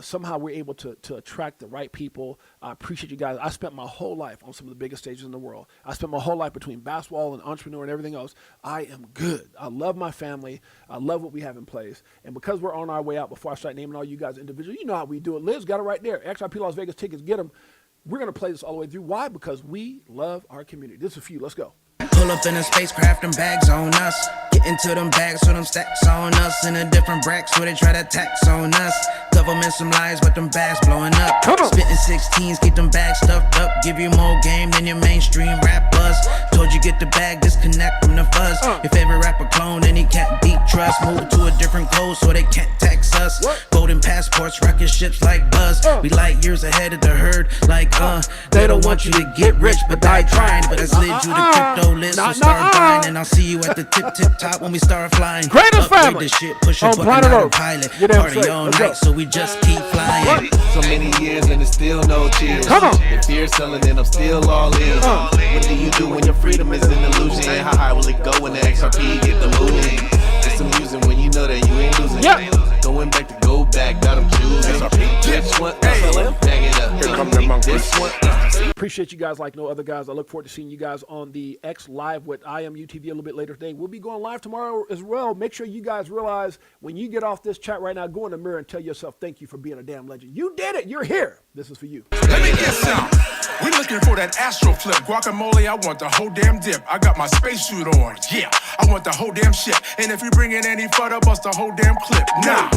Somehow we're able to attract the right people. I appreciate you guys. I spent my whole life on some of the biggest stages in the world. I spent my whole life between basketball and entrepreneur and everything else. I am good. I love my family. I love what we have in place. And because we're on our way out, before I start naming all you guys individually, you know how we do it. Liz got it right there. XRP Las Vegas tickets, get them. We're going to play this all the way through. Why? Because we love our community. This is a few. Let's go. Pull up in a spacecraft, them bags on us. Get into them bags, so them stacks on us. In a different bracks where they try to tax on us. Government some lies, but them bags blowing up. Spitting 16s, keep them bags stuffed up. Give you more game than your mainstream rap buzz. Told you get the bag, disconnect from the fuzz. Your favorite rapper clone, and he can't beat trust. Move to a different code so they can't tax us. Golden passports, rocket ships like Buzz. We light years ahead of the herd, like they don't want you to get rich, but die trying. But I slid you the crypto list, so start buying. And I'll see you at the tip top when we start flying. Greatest family this shit, push up on planet Earth. Pilot. Party all night, so we just keep flying. So many years and it's still no cheers. Come on. If you're selling and I'm still all in. What do you do when your freedom is an illusion? How high will it go when the XRP get the moving? It's amusing when you know that you ain't losing. Going back to go back, got them choosing. Which one? Bag it up. Here come the monkeys. This one. Appreciate you guys like no other, guys. I look forward to seeing you guys on the X Live with IMUTV a little bit later today. We'll be going live tomorrow as well. Make sure you guys realize when you get off this chat right now, go in the mirror and tell yourself thank you for being a damn legend. You did it. You're here. This is for you. Let me get some. We looking for that astro flip. Guacamole, I want the whole damn dip. I got my spacesuit on. Yeah, I want the whole damn ship. And if you bring in any photo, bust the whole damn clip. Nah,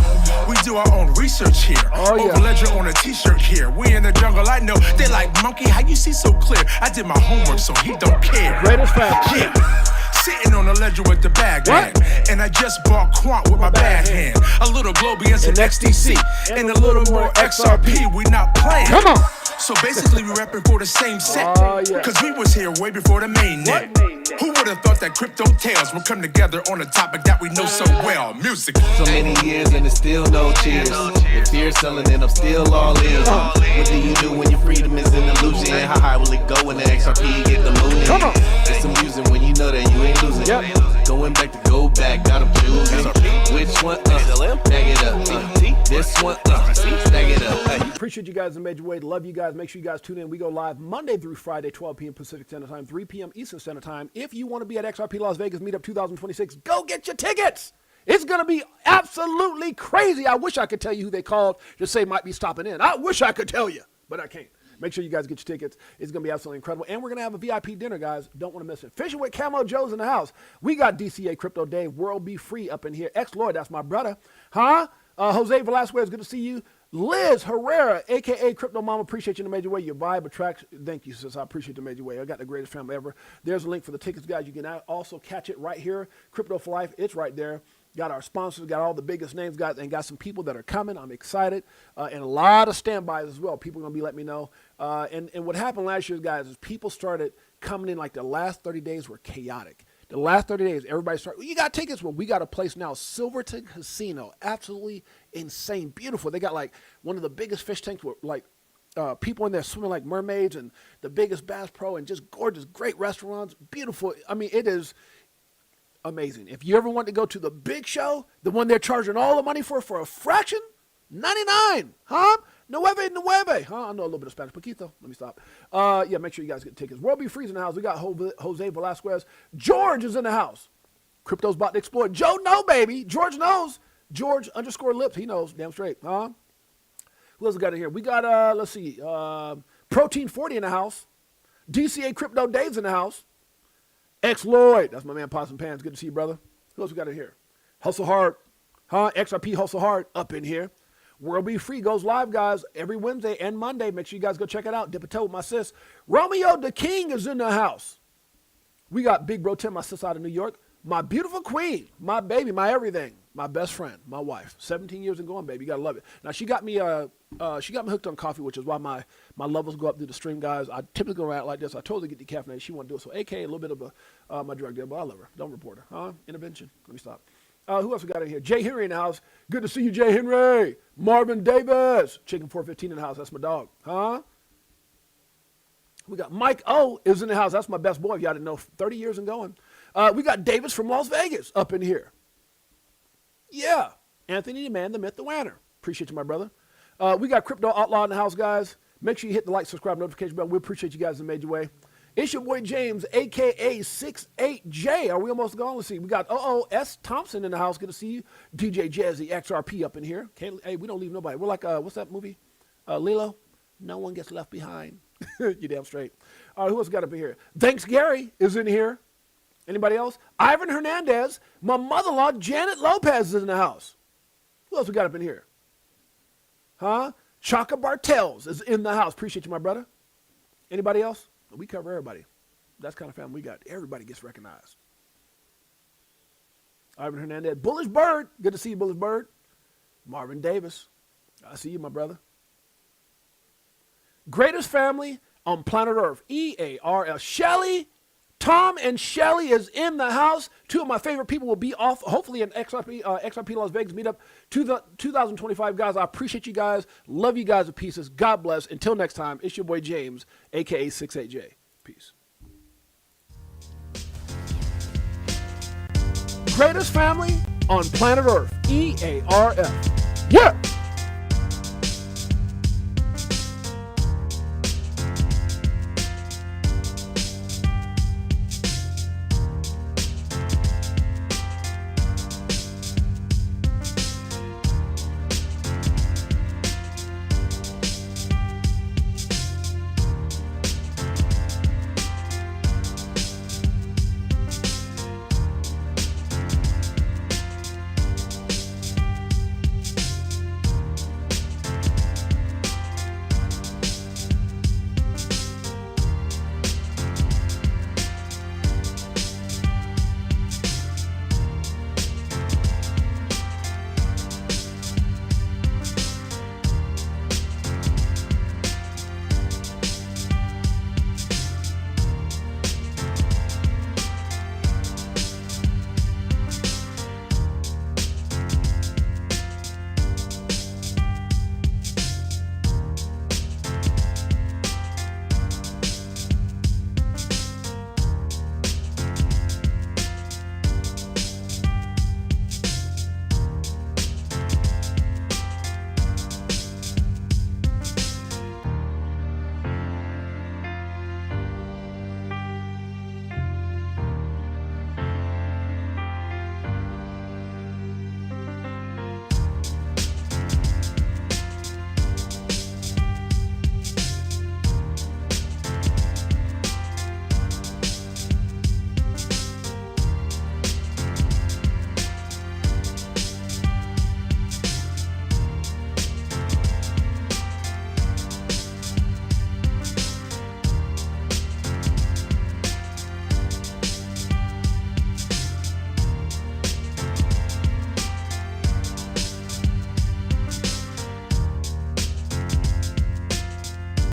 we do our own research here. Over ledger on a t-shirt here. We in the jungle, I know. They like, monkey, how you see so clear? I did my homework, so he don't care. Greatest family. Yeah. Sitting on the ledger with the bag hand. And I just bought Quant with my bad hand. A little Globians and XDC. And a little more XRP. We not playing. Come on. So basically we rapping for the same set. Cause we was here way before the main net. Who would have thought that crypto tales would come together on a topic that we know so well? Music. So many years and it's still no cheers. If you're selling and I'm still all in. What do you do when your freedom is an illusion? How high will it go when the XRP get the moving? It's amusing when you know that you ain't losing. Going back to go back, got them choosing. Which one? Bag it up. This one? Bag it up. Appreciate you guys in a major way. Love you guys. Make sure you guys tune in. We go live Monday through Friday, 12 p.m. Pacific Standard Time, 3 p.m. Eastern Standard Time. If you want to be at XRP Las Vegas Meetup 2026, go get your tickets. It's going to be absolutely crazy. I wish I could tell you who they called to say might be stopping in. I wish I could tell you, but I can't. Make sure you guys get your tickets. It's going to be absolutely incredible. And we're going to have a VIP dinner, guys. Don't want to miss it. Fishing with Camo Joe's in the house. We got DCA Crypto Dave, World Be Free up in here. X-Lloyd, that's my brother. Jose Velasquez, good to see you. Liz Herrera, a.k.a. Crypto Mama, appreciate you in a major way. Your vibe attracts. Thank you, sis. I appreciate the major way. I got the greatest family ever. There's a link for the tickets, guys. You can also catch it right here. Crypto for Life. It's right there. Got our sponsors, got all the biggest names, guys, and got some people that are coming. I'm excited. And a lot of standbys as well. People are going to be letting me know. And what happened last year, guys, is people started coming in like the last 30 days were chaotic. The last 30 days, everybody started, you got tickets? Well, we got a place now, Silverton Casino. Absolutely insane, beautiful. They got like one of the biggest fish tanks with like people in there swimming like mermaids and the biggest Bass Pro and just gorgeous, great restaurants, beautiful. I mean, it is amazing. If you ever want to go to the big show, the one they're charging all the money for a fraction, 99, huh? Nueve. Huh? I know a little bit of Spanish. Poquito. Let me stop. Yeah, make sure you guys get tickets. World Be Freeze in the house. We got Jose Velasquez. George is in the house. Crypto's about to explode. Joe, no, baby. George knows. George _lips. He knows. Damn straight. Huh? Who else we got in here? We got, let's see, Protein 40 in the house. DCA Crypto Dave's in the house. X Lloyd. That's my man, Pots and Pans. Good to see you, brother. Who else we got in here? Hustle Hard. Huh? XRP Hustle Hard up in here. World Be Free goes live, guys, every Wednesday and Monday. Make sure you guys go check it out. Dip a toe with my sis. Romeo the King is in the house. We got Big Bro Tim, my sis out of New York. My beautiful queen, my baby, my everything, my best friend, my wife. 17 years and going, baby. You gotta love it. Now she got me hooked on coffee, which is why my levels go up through the stream, guys. I typically go around like this. I totally get decaffeinated. She won't do it. So AK, a little bit of my drug dealer, but I love her. Don't report her. Huh? Intervention. Let me stop. Who else we got in here? Jay Henry in the house. Good to see you, Jay Henry. Marvin Davis. Chicken 415 in the house. That's my dog. Huh? We got Mike O is in the house. That's my best boy, if y'all didn't know. 30 years and going. We got Davis from Las Vegas up in here. Yeah. Anthony the Man, the Myth, the Wanner. Appreciate you, my brother. We got Crypto Outlaw in the house, guys. Make sure you hit the like, subscribe, notification bell. We appreciate you guys that made your way. It's your boy James, a.k.a. 68J. Are we almost gone? Let's see. We got S. Thompson in the house. Good to see you. DJ Jazzy, XRP up in here. Hey, we don't leave nobody. We're like, what's that movie? Lilo? No one gets left behind. You damn straight. All right, who else got up in here? Thanks Gary is in here. Anybody else? Ivan Hernandez. My mother-in-law, Janet Lopez, is in the house. Who else we got up in here? Huh? Chaka Bartels is in the house. Appreciate you, my brother. Anybody else? We cover everybody. That's the kind of family we got. Everybody gets recognized. Ivan Hernandez. Bullish Bird. Good to see you, Bullish Bird. Marvin Davis. I see you, my brother. Greatest family on planet Earth. EARL. Shelly. Tom and Shelly is in the house. Two of my favorite people will be off, hopefully, in XRP Las Vegas meetup to the 2025. Guys, I appreciate you guys. Love you guys to pieces. God bless. Until next time, it's your boy James, a.k.a. 68J. Peace. Greatest family on planet Earth. EARF. Yeah.